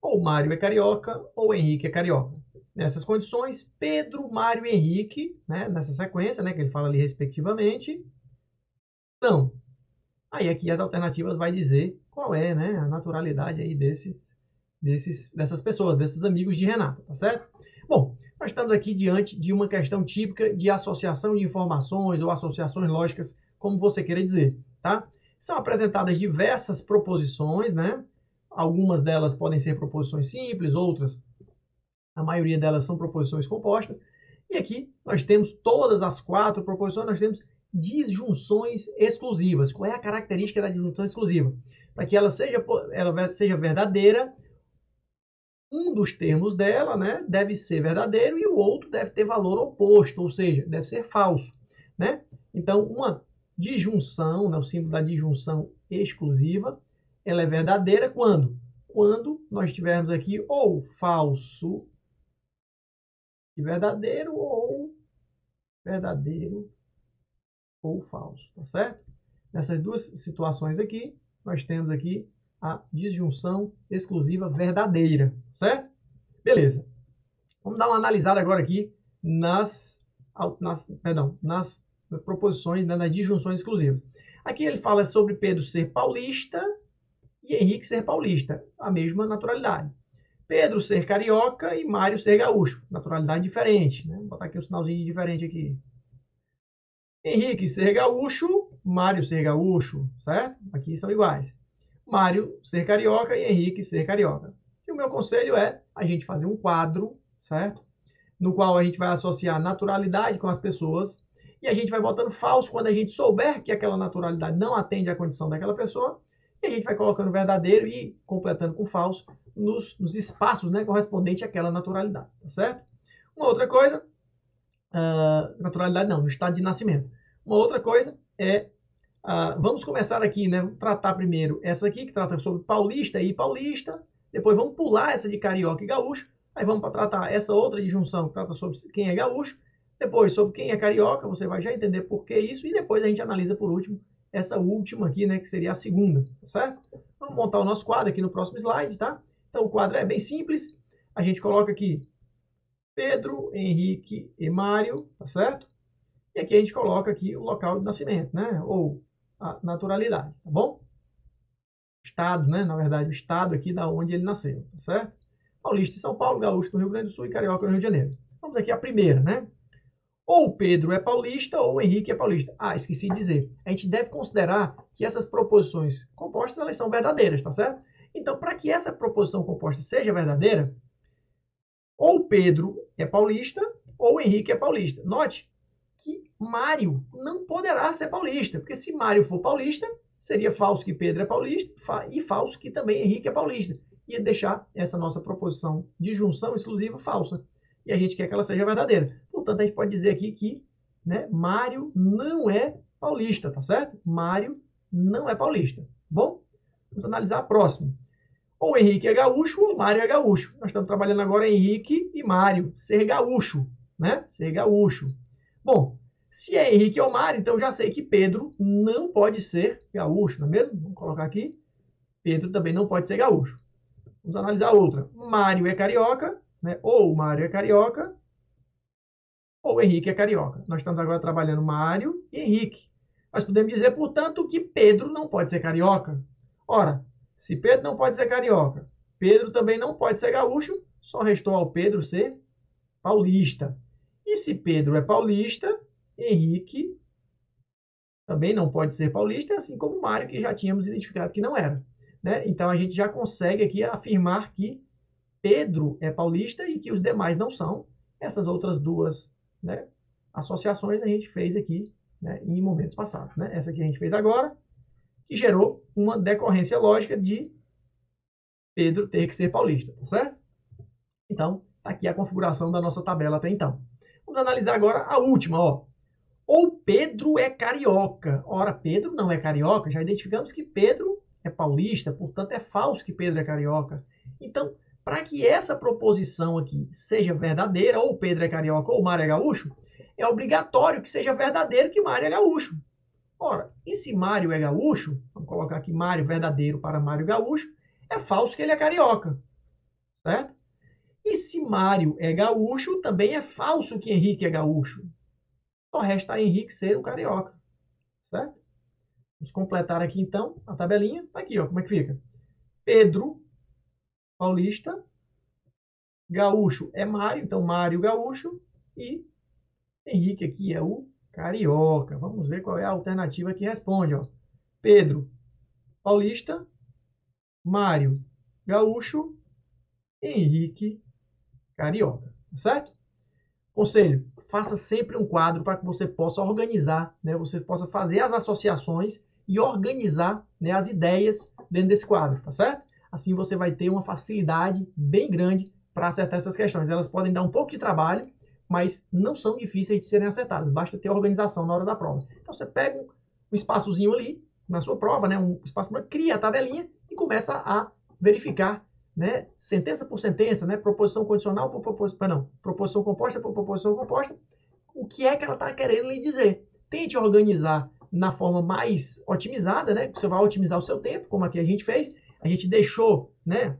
Ou o Mário é carioca ou o Henrique é carioca. Nessas condições, Pedro, Mário e Henrique, né, nessa sequência, né, que ele fala ali respectivamente, são. Aí aqui as alternativas vai dizer qual é, né, a naturalidade aí dessas pessoas, desses amigos de Renata, tá certo? Bom, nós estamos aqui diante de uma questão típica de associação de informações ou associações lógicas, como você queira dizer, tá? São apresentadas diversas proposições, né? Algumas delas podem ser proposições simples, outras, a maioria delas são proposições compostas. E aqui nós temos todas as 4 proposições, nós temos disjunções exclusivas. Qual é a característica da disjunção exclusiva? Para que ela seja verdadeira, um dos termos dela, né, deve ser verdadeiro e o outro deve ter valor oposto, ou seja, deve ser falso, né? Então, uma disjunção, né, o símbolo da disjunção exclusiva, ela é verdadeira quando? Quando nós tivermos aqui ou falso e verdadeiro ou falso, tá certo? Nessas duas situações aqui, nós temos aqui a disjunção exclusiva verdadeira, certo? Beleza. Vamos dar uma analisada agora aqui nas proposições, né, nas disjunções exclusivas. Aqui ele fala sobre Pedro ser paulista e Henrique ser paulista, a mesma naturalidade. Pedro ser carioca e Mário ser gaúcho, naturalidade diferente, né? Vou botar aqui um sinalzinho diferente aqui. Henrique ser gaúcho, Mário ser gaúcho, certo? Aqui são iguais. Mário ser carioca e Henrique ser carioca. E o meu conselho é a gente fazer um quadro, certo? No qual a gente vai associar naturalidade com as pessoas e a gente vai botando falso quando a gente souber que aquela naturalidade não atende à condição daquela pessoa e a gente vai colocando verdadeiro e completando com falso nos espaços, né, correspondentes àquela naturalidade, tá certo? Uma outra coisa, naturalidade não, no estado de nascimento. Uma outra coisa é, vamos começar aqui, né, tratar primeiro essa aqui, que trata sobre paulista e paulista, depois vamos pular essa de carioca e gaúcho, aí vamos para tratar essa outra disjunção que trata sobre quem é gaúcho, depois sobre quem é carioca, você vai já entender por que isso, e depois a gente analisa por último essa última aqui, né, que seria a segunda, tá certo? Vamos montar o nosso quadro aqui no próximo slide, tá? Então o quadro é bem simples, a gente coloca aqui Pedro, Henrique e Mário, tá certo? E aqui a gente coloca aqui o local de nascimento, né? Ou a naturalidade, tá bom? Estado, né? Na verdade, o estado aqui da onde ele nasceu, tá certo? Paulista em São Paulo, gaúcho no Rio Grande do Sul e carioca no Rio de Janeiro. Vamos aqui a primeira, né? Ou o Pedro é paulista ou o Henrique é paulista. Esqueci de dizer. A gente deve considerar que essas proposições compostas, elas são verdadeiras, tá certo? Então, para que essa proposição composta seja verdadeira, ou o Pedro é paulista ou o Henrique é paulista. Note que Mário não poderá ser paulista, porque se Mário for paulista, seria falso que Pedro é paulista e falso que também Henrique é paulista. Ia deixar essa nossa proposição de junção exclusiva falsa. E a gente quer que ela seja verdadeira. Portanto, a gente pode dizer aqui que, né, Mário não é paulista, tá certo? Mário não é paulista. Bom, vamos analisar a próxima. Ou Henrique é gaúcho ou Mário é gaúcho. Nós estamos trabalhando agora Henrique e Mário. Ser gaúcho, né? Ser gaúcho. Bom, se é Henrique ou Mário, então eu já sei que Pedro não pode ser gaúcho, não é mesmo? Vamos colocar aqui. Pedro também não pode ser gaúcho. Vamos analisar outra. Mário é carioca, né? Ou Mário é carioca, ou Henrique é carioca. Nós estamos agora trabalhando Mário e Henrique. Nós podemos dizer, portanto, que Pedro não pode ser carioca. Ora, se Pedro não pode ser carioca, Pedro também não pode ser gaúcho, só restou ao Pedro ser paulista. E se Pedro é paulista, Henrique também não pode ser paulista, assim como Mário, que já tínhamos identificado que não era. Né? Então, a gente já consegue aqui afirmar que Pedro é paulista e que os demais não são. Essas outras duas, né, associações a gente fez aqui, né, em momentos passados. Né? Essa aqui a gente fez agora, que gerou uma decorrência lógica de Pedro ter que ser paulista, tá certo? Então, tá aqui a configuração da nossa tabela até então. Vamos analisar agora a última, ó. Ou Pedro é carioca. Ora, Pedro não é carioca, já identificamos que Pedro é paulista, portanto é falso que Pedro é carioca. Então, para que essa proposição aqui seja verdadeira, ou Pedro é carioca ou Mário é gaúcho, é obrigatório que seja verdadeiro que Mário é gaúcho. Ora, e se Mário é gaúcho, vamos colocar aqui Mário verdadeiro para Mário gaúcho, é falso que ele é carioca, certo? E se Mário é gaúcho, também é falso que Henrique é gaúcho. Só resta a Henrique ser um carioca, certo? Vamos completar aqui então a tabelinha. Tá aqui, ó, como é que fica? Pedro, paulista, gaúcho é Mário, então Mário gaúcho, e Henrique aqui é o carioca. Vamos ver qual é a alternativa que responde, ó. Pedro, paulista, Mário, gaúcho, Henrique, carioca, certo? Conselho, faça sempre um quadro para que você possa organizar, né? Você possa fazer as associações e organizar, né, as ideias dentro desse quadro, tá certo? Assim você vai ter uma facilidade bem grande para acertar essas questões. Elas podem dar um pouco de trabalho, mas não são difíceis de serem acertadas. Basta ter organização na hora da prova. Então você pega um espaçozinho ali na sua prova, né, um espaço, cria a tabelinha e começa a verificar, né, sentença por sentença, né, proposição condicional por proposição, proposição composta por proposição composta, o que é que ela está querendo lhe dizer. Tente organizar na forma mais otimizada, né, você vai otimizar o seu tempo, como aqui a gente fez. A gente deixou, né,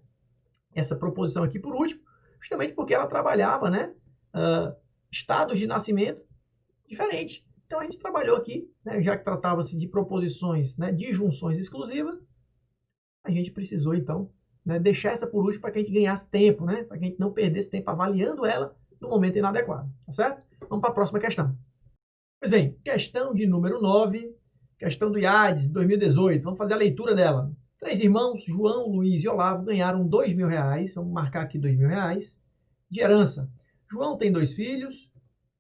essa proposição aqui por último, justamente porque ela trabalhava, né, estados de nascimento diferentes. Então a gente trabalhou aqui, né, já que tratava-se de proposições, né, de junções exclusivas, a gente precisou então, né, deixar essa por último para que a gente ganhasse tempo, né, para que a gente não perdesse tempo avaliando ela no momento inadequado, tá certo? Vamos para a próxima questão. Pois bem, questão de número 9, questão do IADES 2018, vamos fazer a leitura dela. 3 irmãos, João, Luiz e Olavo, ganharam R$2.000, vamos marcar aqui R$2.000, de herança. João tem 2 filhos,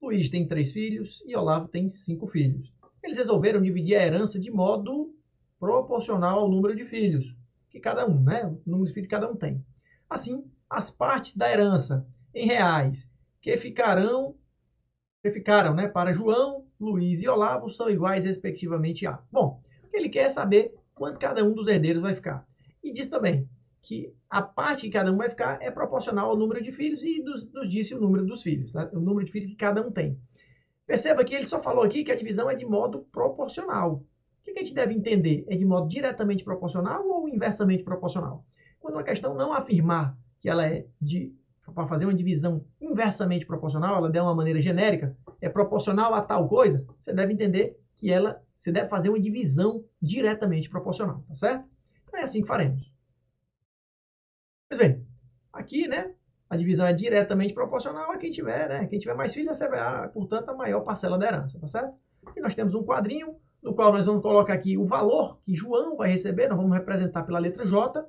Luiz tem 3 filhos e Olavo tem 5 filhos. Eles resolveram dividir a herança de modo proporcional ao número de filhos que cada um, né? O número de filhos que cada um tem. Assim, as partes da herança em reais que ficaram, né, para João, Luiz e Olavo são iguais respectivamente a. Bom, o que ele quer é saber quanto cada um dos herdeiros vai ficar. E diz também que a parte que cada um vai ficar é proporcional ao número de filhos e nos disse o número dos filhos, né? O número de filhos que cada um tem. Perceba que ele só falou aqui que a divisão é de modo proporcional. O que a gente deve entender? É de modo diretamente proporcional ou inversamente proporcional? Quando uma questão não afirmar que ela é para fazer uma divisão inversamente proporcional, ela der uma maneira genérica, é proporcional a tal coisa, você deve entender que você deve fazer uma divisão diretamente proporcional, tá certo? Então é assim que faremos. Pois bem, aqui, né, a divisão é diretamente proporcional a quem tiver, né? Quem tiver mais filhos receberá, portanto, a maior parcela da herança, tá certo? E nós temos um quadrinho no qual nós vamos colocar aqui o valor que João vai receber, nós vamos representar pela letra J,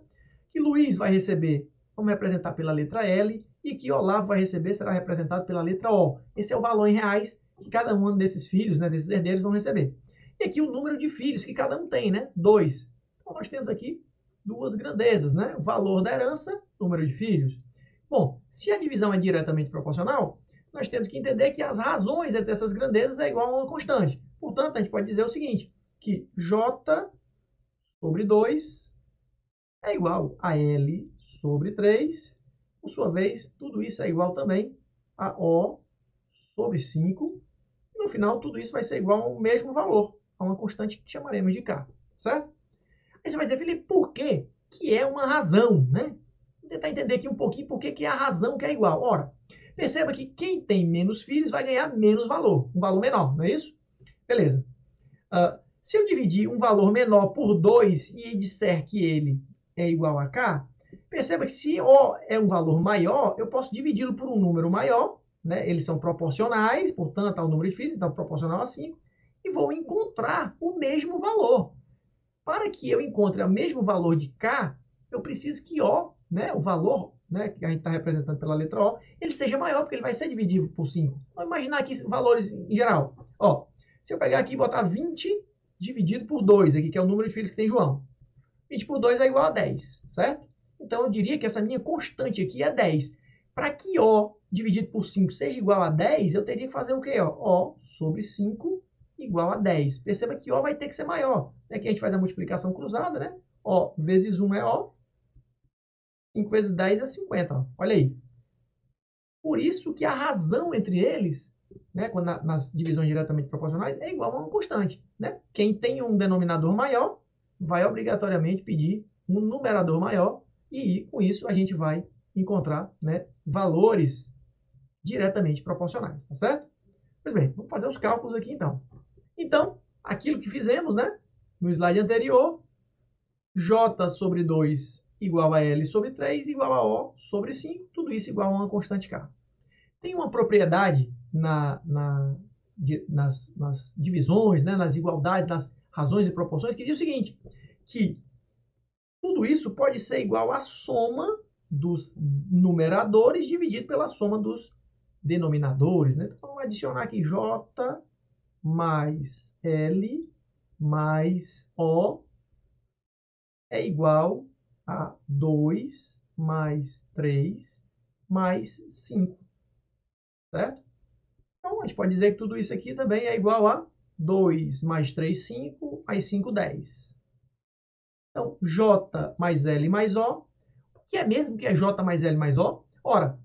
que Luiz vai receber, vamos representar pela letra L, e que Olavo vai receber, será representado pela letra O. Esse é o valor em reais que cada um desses filhos, né, desses herdeiros vão receber. E aqui o número de filhos que cada um tem, né? 2. Então nós temos aqui duas grandezas, né? O valor da herança, número de filhos. Bom, se a divisão é diretamente proporcional, nós temos que entender que as razões entre essas grandezas é igual a uma constante. Portanto, a gente pode dizer o seguinte, que J sobre 2 é igual a L sobre 3. Por sua vez, tudo isso é igual também a O sobre 5. E no final, tudo isso vai ser igual ao mesmo valor, a uma constante que chamaremos de K, certo? Aí você vai dizer, Felipe, por quê? Que é uma razão, né? Vou tentar entender aqui um pouquinho por que é a razão que é igual. Ora, Perceba que quem tem menos filhos vai ganhar menos valor, um valor menor, não é isso? Beleza. Se eu dividir um valor menor por 2 e disser que ele é igual a K, perceba que se O é um valor maior, eu posso dividi-lo por um número maior, né? Eles são proporcionais, portanto, ao número de filhos, então proporcional a 5, e vou encontrar o mesmo valor. Para que eu encontre o mesmo valor de K, eu preciso que O, né, o valor, né, que a gente está representando pela letra O, ele seja maior, porque ele vai ser dividido por 5. Vamos imaginar aqui valores em geral. Ó, se eu pegar aqui e botar 20 dividido por 2, aqui, que é o número de filhos que tem João. 20 por 2 é igual a 10, certo? Então, eu diria que essa minha constante aqui é 10. Para que O dividido por 5 seja igual a 10, eu teria que fazer o quê? O sobre 5 igual a 10. Perceba que O vai ter que ser maior. Aqui a gente faz a multiplicação cruzada, né? O vezes 1 é O. 5 vezes 10 é 50. Ó. Olha aí. Por isso que a razão entre eles, né, quando nas divisões diretamente proporcionais, é igual a uma constante. Né? Quem tem um denominador maior vai obrigatoriamente pedir um numerador maior e com isso a gente vai encontrar, né, valores diretamente proporcionais. Tá certo? Pois bem, vamos fazer os cálculos aqui então. Então, aquilo que fizemos, né, no slide anterior, J sobre 2 igual a L sobre 3 igual a O sobre 5, tudo isso igual a uma constante K. Tem uma propriedade nas divisões, né, nas igualdades, nas razões e proporções, que diz o seguinte, que tudo isso pode ser igual à soma dos numeradores dividido pela soma dos denominadores. Né? Então, vamos adicionar aqui J mais L mais O é igual a 2 mais 3 mais 5. Certo? Então, a gente pode dizer que tudo isso aqui também é igual a 2 mais 3, 5, mais 5, 10. Então, J mais L mais O, o que é mesmo que é J mais L mais O? Ora,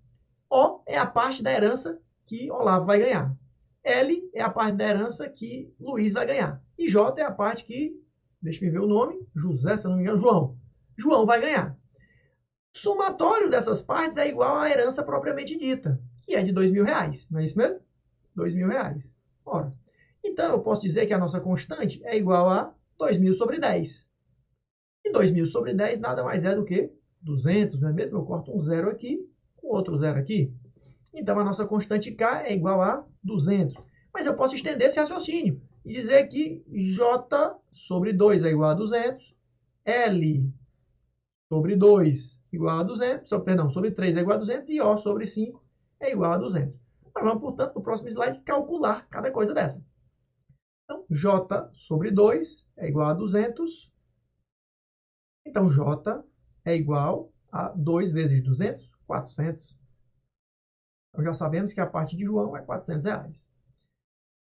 O é a parte da herança que Olavo vai ganhar. L é a parte da herança que Luiz vai ganhar. E J é a parte que, deixa eu ver o nome, José, se não me engano, João. João vai ganhar. O somatório dessas partes é igual à herança propriamente dita, que é de R$2.000, não é isso mesmo? R$2.000. Ora, então eu posso dizer que a nossa constante é igual a 2.000 sobre 10. E 2.000 sobre 10 nada mais é do que 200, não é mesmo? Eu corto um zero aqui, com outro zero aqui. Então a nossa constante K é igual a 200. Mas eu posso estender esse raciocínio e dizer que J sobre 2 é igual a 200, L sobre 2 igual a 200, perdão, sobre 3 é igual a 200 e O sobre 5 é igual a 200. Nós vamos, portanto, no próximo slide, calcular cada coisa dessa. Então, J sobre 2 é igual a 200. Então, J é igual a 2 vezes 200, 400. Então, já sabemos que a parte de João é R$400.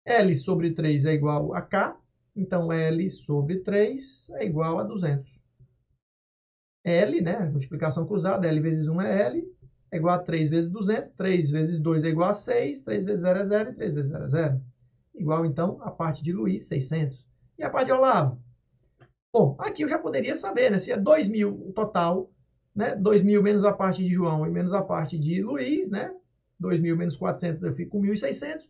L sobre 3 é igual a K. Então, L sobre 3 é igual a 200. L, né, multiplicação cruzada, L vezes 1 é L, é igual a 3 vezes 200, 3 vezes 2 é igual a 6, 3 vezes 0 é 0 e 3 vezes 0 é 0. Igual, então, a parte de Luiz, 600. E a parte de Olavo? Bom, aqui eu já poderia saber, né, se é 2.000 o total, né, 2.000 menos a parte de João e menos a parte de Luiz, né, 2.000 menos 400 eu fico com 1.600,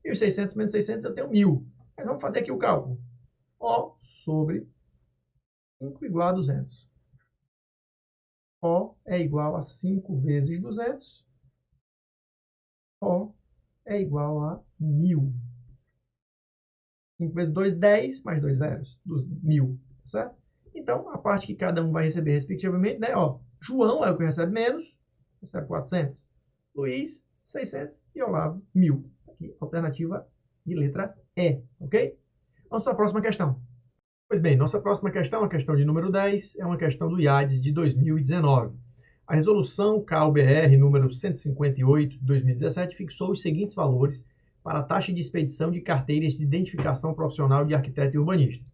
1.600 menos 600 eu tenho 1.000. Mas vamos fazer aqui o cálculo. O sobre 5 igual a 200. O é igual a 5 vezes 200. O é igual a 1.000. 5 vezes 2, 10, mais 2 zeros, 1.000, certo? Então, a parte que cada um vai receber respectivamente, né? Ó, João é o que recebe menos, recebe 400. Luiz, 600 e Olavo, 1.000. Aqui, alternativa de letra E, ok? Vamos para a próxima questão. Pois bem, nossa próxima questão, a questão de número 10, é uma questão do IADES de 2019. A resolução CAU-BR número 158 de 2017 fixou os seguintes valores para a taxa de expedição de carteiras de identificação profissional de arquiteto e urbanista.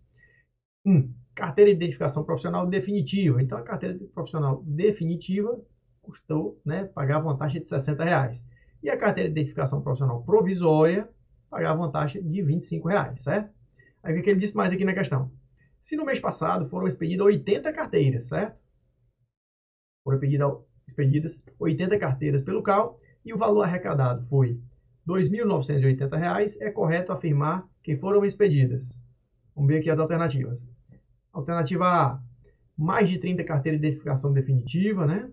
1. Carteira de identificação profissional definitiva. Então, a carteira profissional definitiva custou, né, pagava uma taxa de R$60. E a carteira de identificação profissional provisória pagava uma taxa de R$25, certo? Aí o que ele disse mais aqui na questão? Se no mês passado foram expedidas 80 carteiras, certo? Foram expedidas 80 carteiras pelo CAU e o valor arrecadado foi R$ 2.980, é correto afirmar que foram expedidas. Vamos ver aqui as alternativas. Alternativa A, mais de 30 carteiras de identificação definitiva, né?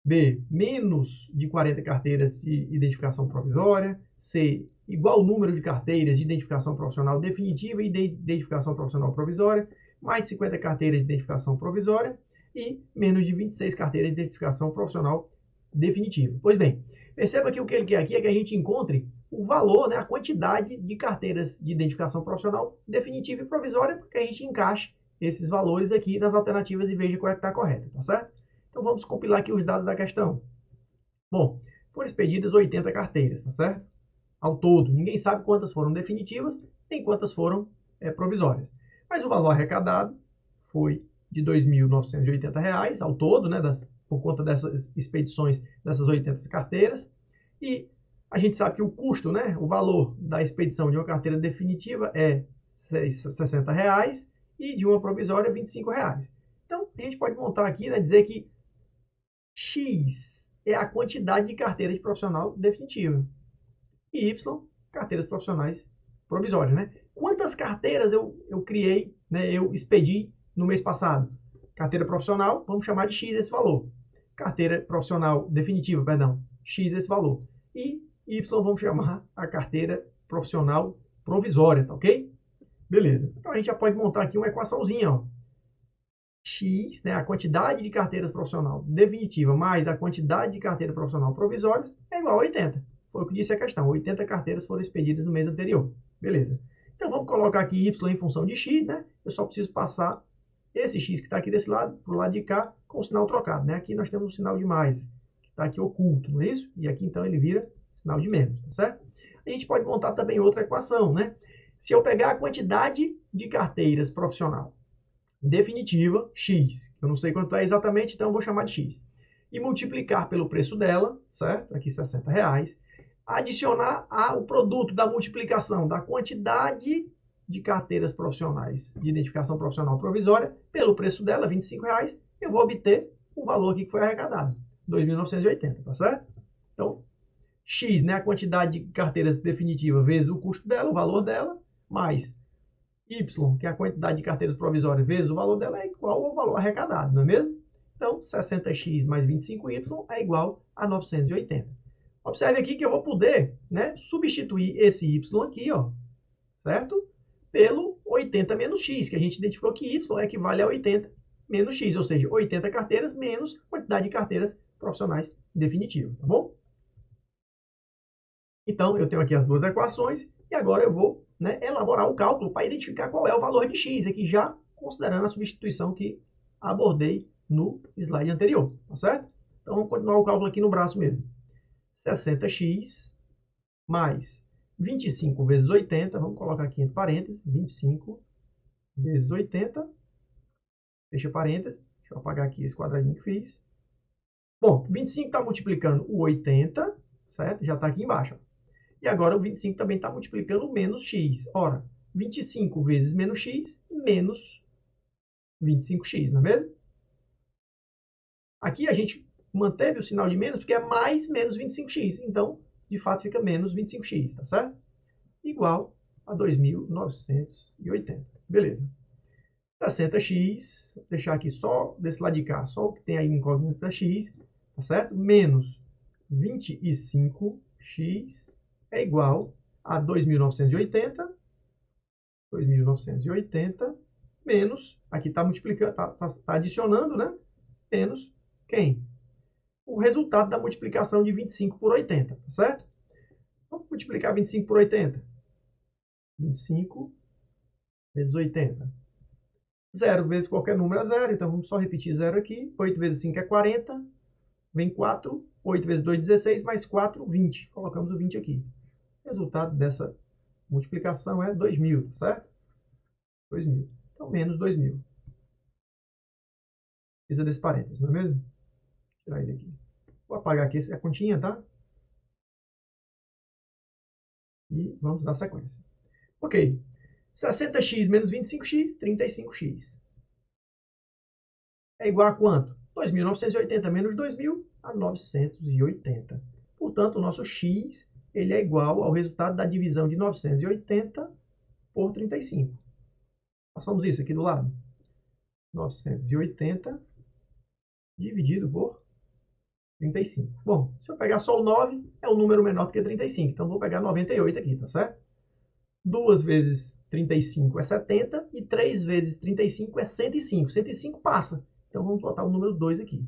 B, menos de 40 carteiras de identificação provisória. C, igual número de carteiras de identificação profissional definitiva e de identificação profissional provisória. Mais de 50 carteiras de identificação provisória e menos de 26 carteiras de identificação profissional definitiva. Pois bem, perceba que o que ele quer aqui é que a gente encontre o valor, né, a quantidade de carteiras de identificação profissional definitiva e provisória, para que a gente encaixe esses valores aqui nas alternativas e veja qual é que está correto, tá certo? Então vamos compilar aqui os dados da questão. Bom, foram expedidas 80 carteiras, tá certo? Ao todo, ninguém sabe quantas foram definitivas, nem quantas foram provisórias. Mas o valor arrecadado foi de R$ 2.980 ao todo, né, por conta dessas expedições dessas 80 carteiras. E a gente sabe que o custo, né, o valor da expedição de uma carteira definitiva é R$ 60 e de uma provisória R$ 25. Então, a gente pode montar aqui, né, dizer que X é a quantidade de carteira de profissional definitiva e Y, carteiras profissionais provisórias, né? Quantas carteiras eu criei, né, eu expedi no mês passado? Carteira profissional, vamos chamar de X esse valor. Carteira profissional definitiva, perdão, X esse valor. E Y vamos chamar a carteira profissional provisória, tá ok? Beleza. Então a gente já pode montar aqui uma equaçãozinha, ó. X, né, a quantidade de carteiras profissional definitiva mais a quantidade de carteiras profissional provisórias é igual a 80. Foi o que disse a questão. 80 carteiras foram expedidas no mês anterior. Beleza. Então vamos colocar aqui Y em função de X, né? Eu só preciso passar esse X que está aqui desse lado, para o lado de cá, com o sinal trocado, né? Aqui nós temos um sinal de mais, que está aqui oculto, não é isso? E aqui então ele vira sinal de menos, tá certo? A gente pode montar também outra equação, né? Se eu pegar a quantidade de carteiras profissional definitiva, X, eu não sei quanto é exatamente, então eu vou chamar de X, e multiplicar pelo preço dela, certo? Aqui R$ 60, adicionar o produto da multiplicação da quantidade de carteiras profissionais de identificação profissional provisória pelo preço dela, R$ 25, eu vou obter o valor aqui que foi arrecadado, 2.980, tá certo? Então, X, né, a quantidade de carteiras definitivas vezes o custo dela, o valor dela, mais Y, que é a quantidade de carteiras provisórias vezes o valor dela, é igual ao valor arrecadado, não é mesmo? Então, 60x mais 25y é igual a 980. Observe aqui que eu vou poder, né, substituir esse y aqui, ó, certo? Pelo 80 menos x, que a gente identificou que y equivale a 80 menos x, ou seja, 80 carteiras menos quantidade de carteiras profissionais definitivas, tá bom? Então, eu tenho aqui as duas equações e agora eu vou, né, elaborar o cálculo para identificar qual é o valor de x, aqui já considerando a substituição que abordei no slide anterior, tá certo? Então, vamos continuar o cálculo aqui no braço mesmo. 60x mais 25 vezes 80, vamos colocar aqui entre parênteses, 25 vezes 80, fecha parênteses, deixa eu apagar aqui esse quadradinho que fiz. Bom, 25 está multiplicando o 80, certo? Já está aqui embaixo. E agora o 25 também está multiplicando o menos x. Ora, 25 vezes menos x, menos 25x, não é mesmo? Aqui a gente manteve o sinal de menos porque é mais menos 25x. Então, de fato, fica menos 25x, tá certo? Igual a 2.980. Beleza. 60x, vou deixar aqui só desse lado de cá, só o que tem aí em incógnita x, tá certo? Menos 25x é igual a 2.980. 2.980 menos, aqui está multiplicando, está adicionando, né? Menos quem? O resultado da multiplicação de 25 por 80, tá certo? Vamos multiplicar 25 por 80. 25 vezes 80. 0 vezes qualquer número é 0, então vamos só repetir 0 aqui. 8 vezes 5 é 40, vem 4. 8 vezes 2, 16, mais 4, 20. Colocamos o 20 aqui. O resultado dessa multiplicação é 2.000, tá certo? 2.000. Então, menos 2.000. Precisa desse parênteses, não é mesmo? Vou tirar ele aqui. Vou apagar aqui a continha, tá? E vamos dar sequência. Ok. 60x menos 25x, 35x. É igual a quanto? 2.980 menos 2.000 a 980. Portanto, o nosso x ele é igual ao resultado da divisão de 980 por 35. Passamos isso aqui do lado. 980 dividido por 35. Bom, se eu pegar só o 9, é um número menor do que 35. Então, vou pegar 98 aqui, tá certo? 2 vezes 35 é 70 e 3 vezes 35 é 105. 105 passa. Então, vamos botar o número 2 aqui.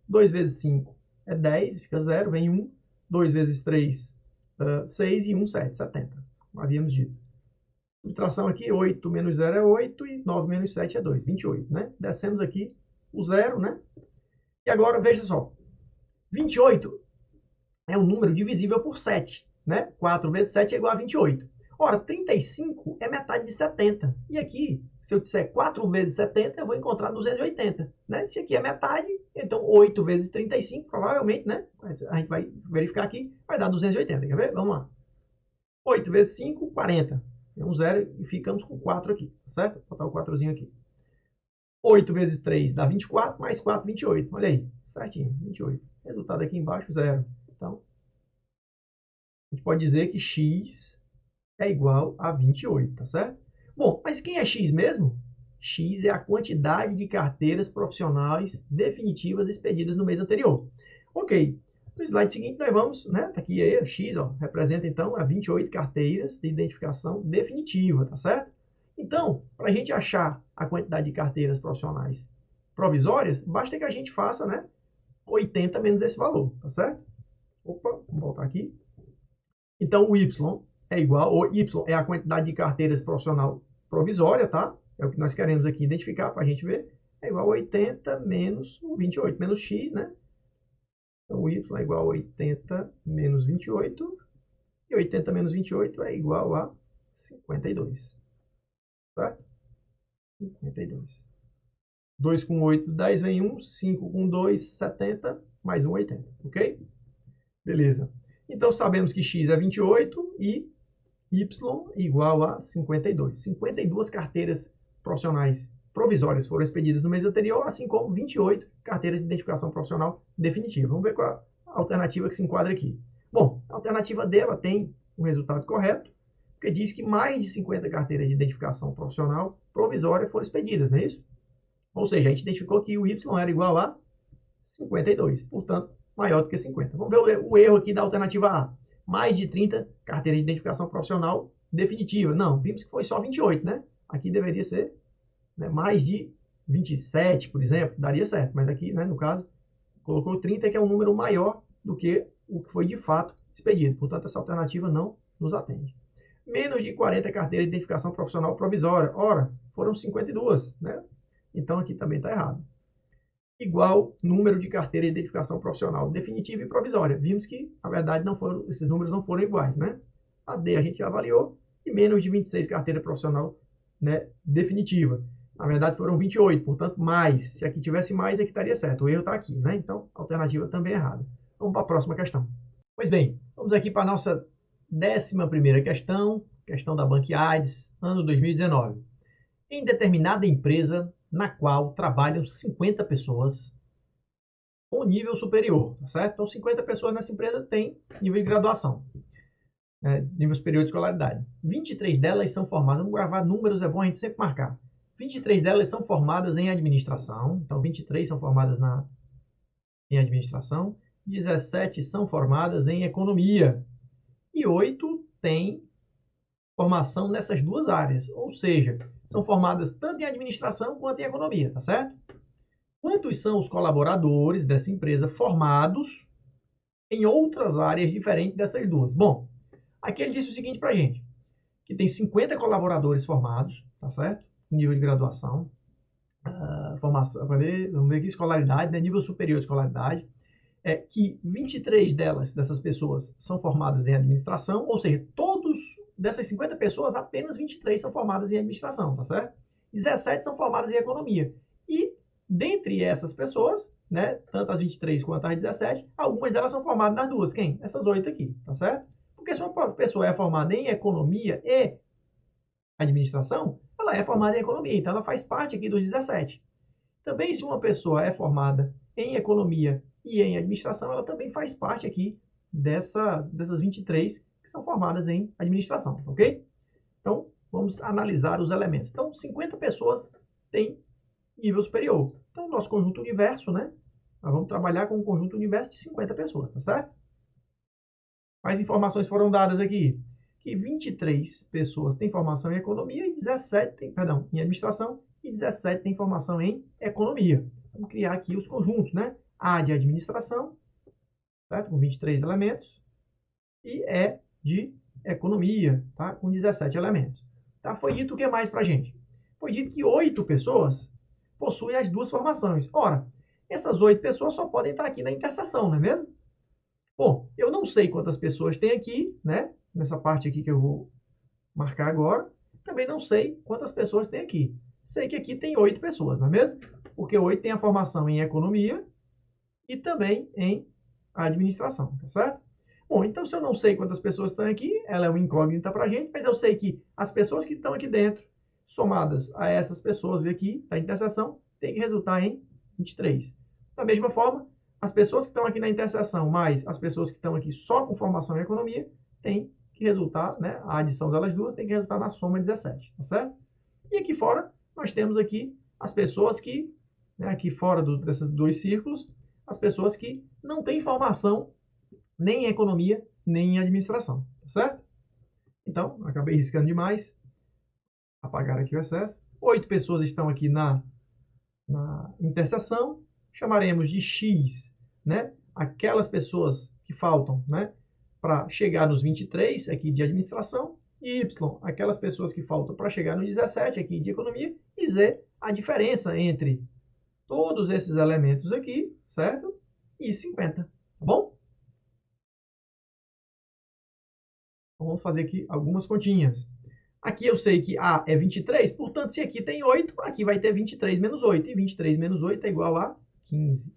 2 vezes 5 é 10, fica 0, vem 1. 2 vezes 3, 6 e 1, 7, 70. Como havíamos dito. Subtração aqui, 8 menos 0 é 8 e 9 menos 7 é 2, 28, né? Descemos aqui o 0, né? E agora, veja só. 28 é um número divisível por 7, né? 4 vezes 7 é igual a 28. Ora, 35 é metade de 70. E aqui, se eu disser 4 vezes 70, eu vou encontrar 280, né? Se aqui é metade, então 8 vezes 35, provavelmente, né? A gente vai verificar aqui, vai dar 280. Quer ver? Vamos lá. 8 vezes 5, 40. É um 0 e ficamos com 4 aqui, tá certo? Vou botar o 4zinho aqui. 8 vezes 3 dá 24, mais 4, 28. Olha aí, certinho, 28. Resultado aqui embaixo, 0. Então, a gente pode dizer que x é igual a 28, tá certo? Bom, mas quem é x mesmo? X é a quantidade de carteiras profissionais definitivas expedidas no mês anterior. Ok. No slide seguinte, nós vamos, né? Tá aqui aí, x, ó, representa então a 28 carteiras de identificação definitiva, tá certo? Então, para a gente achar a quantidade de carteiras profissionais provisórias, basta que a gente faça, né? 80 menos esse valor, tá certo? Opa, vamos voltar aqui. Então, o y é igual, o y é a quantidade de carteiras profissional provisória, tá? É o que nós queremos aqui identificar para a gente ver. É igual a 80 menos o 28, menos x, né? Então, o y é igual a 80 menos 28. E 80 menos 28 é igual a 52. Certo? 52. 2 com 8, 10 vem 1. 5 com 2, 70. Mais 1, 80. Ok? Beleza. Então, sabemos que x é 28 e y igual a 52. 52 carteiras profissionais provisórias foram expedidas no mês anterior, assim como 28 carteiras de identificação profissional definitiva. Vamos ver qual a alternativa que se enquadra aqui. Bom, a alternativa dela tem um resultado correto, porque diz que mais de 50 carteiras de identificação profissional provisória foram expedidas, não é isso? Ou seja, a gente identificou que o y era igual a 52, portanto, maior do que 50. Vamos ver o erro aqui da alternativa A. Mais de 30 carteiras de identificação profissional definitiva. Não, vimos que foi só 28, né? Aqui deveria ser, né, mais de 27, por exemplo, daria certo. Mas aqui, né, no caso, colocou 30, que é um número maior do que o que foi de fato expedido. Portanto, essa alternativa não nos atende. Menos de 40 carteiras de identificação profissional provisória. Ora, foram 52, né? Então, aqui também está errado. Igual número de carteira de identificação profissional definitiva e provisória. Vimos que, na verdade, esses números não foram iguais, né? A D a gente já avaliou, e menos de 26 carteira profissional, né, definitiva. Na verdade, foram 28, portanto, mais. Se aqui tivesse mais, aqui estaria certo. O erro está aqui, né? Então, a alternativa também é errada. Vamos para a próxima questão. Pois bem, vamos aqui para a nossa 11ª questão, questão da Banquiades, ano 2019. Em determinada empresa na qual trabalham 50 pessoas com nível superior, tá certo? Então, 50 pessoas nessa empresa têm nível de graduação, né, nível superior de escolaridade. 23 delas são formadas, vamos gravar números, é bom a gente sempre marcar. 23 delas são formadas em administração, então 23 são formadas em administração, 17 são formadas em economia e 8 têm formação nessas duas áreas, ou seja, são formadas tanto em administração quanto em economia, tá certo? Quantos são os colaboradores dessa empresa formados em outras áreas diferentes dessas duas? Bom, aqui ele disse o seguinte pra gente, que tem 50 colaboradores formados, tá certo? Nível de graduação, formação, vamos ver aqui, escolaridade, né? Nível superior de escolaridade, que 23 dessas pessoas são formadas em administração, ou seja, dessas 50 pessoas, apenas 23 são formadas em administração, tá certo? 17 são formadas em economia. E, dentre essas pessoas, né, tanto as 23 quanto as 17, algumas delas são formadas nas duas. Quem? Essas 8 aqui, tá certo? Porque se uma pessoa é formada em economia e administração, ela é formada em economia, então ela faz parte aqui dos 17. Também, se uma pessoa é formada em economia e em administração, ela também faz parte aqui dessas 23 que são formadas em administração, ok? Então, vamos analisar os elementos. Então, 50 pessoas têm nível superior. Então, nosso conjunto universo, né? Nós vamos trabalhar com um conjunto universo de 50 pessoas, tá certo? Mais informações foram dadas aqui. Que 23 pessoas têm formação em economia e 17 têm, em administração e 17 têm formação em economia. Vamos criar aqui os conjuntos, né? A de administração, certo? Com 23 elementos, e E de economia, tá? Com 17 elementos. Tá? Foi dito o que mais para a gente? Foi dito que 8 pessoas possuem as duas formações. Ora, essas 8 pessoas só podem estar aqui na interseção, não é mesmo? Bom, eu não sei quantas pessoas tem aqui, né? Nessa parte aqui que eu vou marcar agora. Também não sei quantas pessoas tem aqui. Sei que aqui tem 8 pessoas, não é mesmo? Porque 8 tem a formação em economia e também em administração, tá certo? Bom, então se eu não sei quantas pessoas estão aqui, ela é uma incógnita para a gente, mas eu sei que as pessoas que estão aqui dentro, somadas a essas pessoas aqui da interseção, tem que resultar em 23. Da mesma forma, as pessoas que estão aqui na interseção, mais as pessoas que estão aqui só com formação em economia, tem que resultar, né, a adição delas duas tem que resultar na soma 17, tá certo? E aqui fora, nós temos aqui as pessoas que, né, aqui fora desses dois círculos, as pessoas que não têm formação nem em economia, nem em administração, tá certo? Então, acabei riscando demais. Apagar aqui o excesso. 8 pessoas estão aqui na interseção. Chamaremos de X, né? Aquelas pessoas que faltam, né? Para chegar nos 23 aqui de administração. Y, aquelas pessoas que faltam para chegar no 17 aqui de economia. E Z, a diferença entre todos esses elementos aqui, certo? E 50, tá bom? Então, vamos fazer aqui algumas continhas. Aqui eu sei que A é 23, portanto, se aqui tem 8, aqui vai ter 23 menos 8. E 23 menos 8 é igual a 15,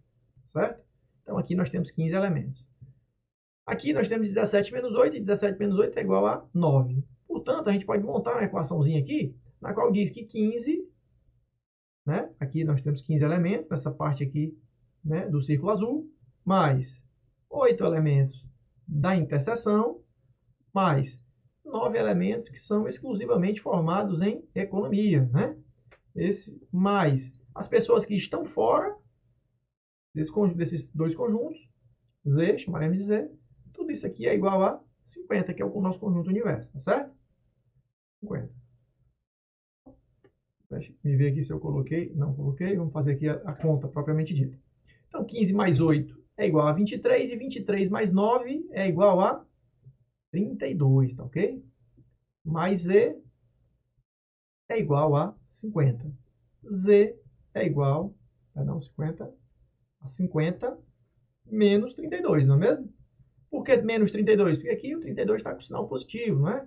certo? Então, aqui nós temos 15 elementos. Aqui nós temos 17 menos 8, e 17 menos 8 é igual a 9. Portanto, a gente pode montar uma equaçãozinha aqui, na qual diz que 15, né? Aqui nós temos 15 elementos, nessa parte aqui, né, do círculo azul, mais 8 elementos da interseção, mais 9 elementos que são exclusivamente formados em economia, né? Mais as pessoas que estão fora desses dois conjuntos, Z, chamaremos de Z, tudo isso aqui é igual a 50, que é o nosso conjunto universo, tá certo? 50. Deixa eu ver aqui se eu coloquei. Não coloquei, vamos fazer aqui a conta propriamente dita. Então, 15 mais 8 é igual a 23, e 23 mais 9 é igual a 32, tá ok? Mais Z é igual a 50. Z é igual, 50 a 50 menos 32, não é mesmo? Por que menos 32? Porque aqui o 32 está com sinal positivo, não é?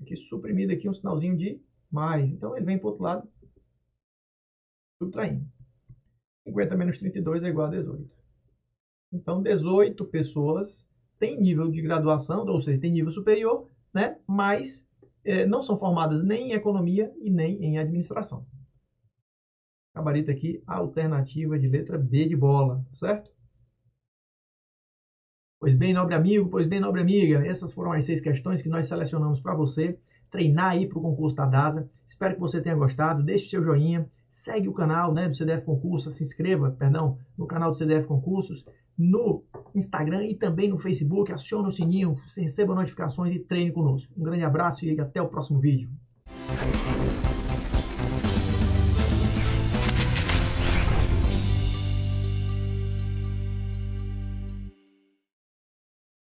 Aqui suprimido aqui um sinalzinho de mais. Então, ele vem para o outro lado, subtraindo. 50 menos 32 é igual a 18. Então, 18 pessoas têm nível de graduação, ou seja, têm nível superior, né? Mas não são formadas nem em economia e nem em administração. Gabarito aqui, alternativa de letra B de bola, certo? Pois bem, nobre amigo, pois bem, nobre amiga, essas foram as 6 questões que nós selecionamos para você treinar aí para o concurso da DASA. Espero que você tenha gostado, deixe seu joinha, segue o canal, né, do CDF Concursos, se inscreva, no canal do CDF Concursos, no Instagram e também no Facebook, acione o sininho, você receba notificações e treine conosco. Um grande abraço e até o próximo vídeo.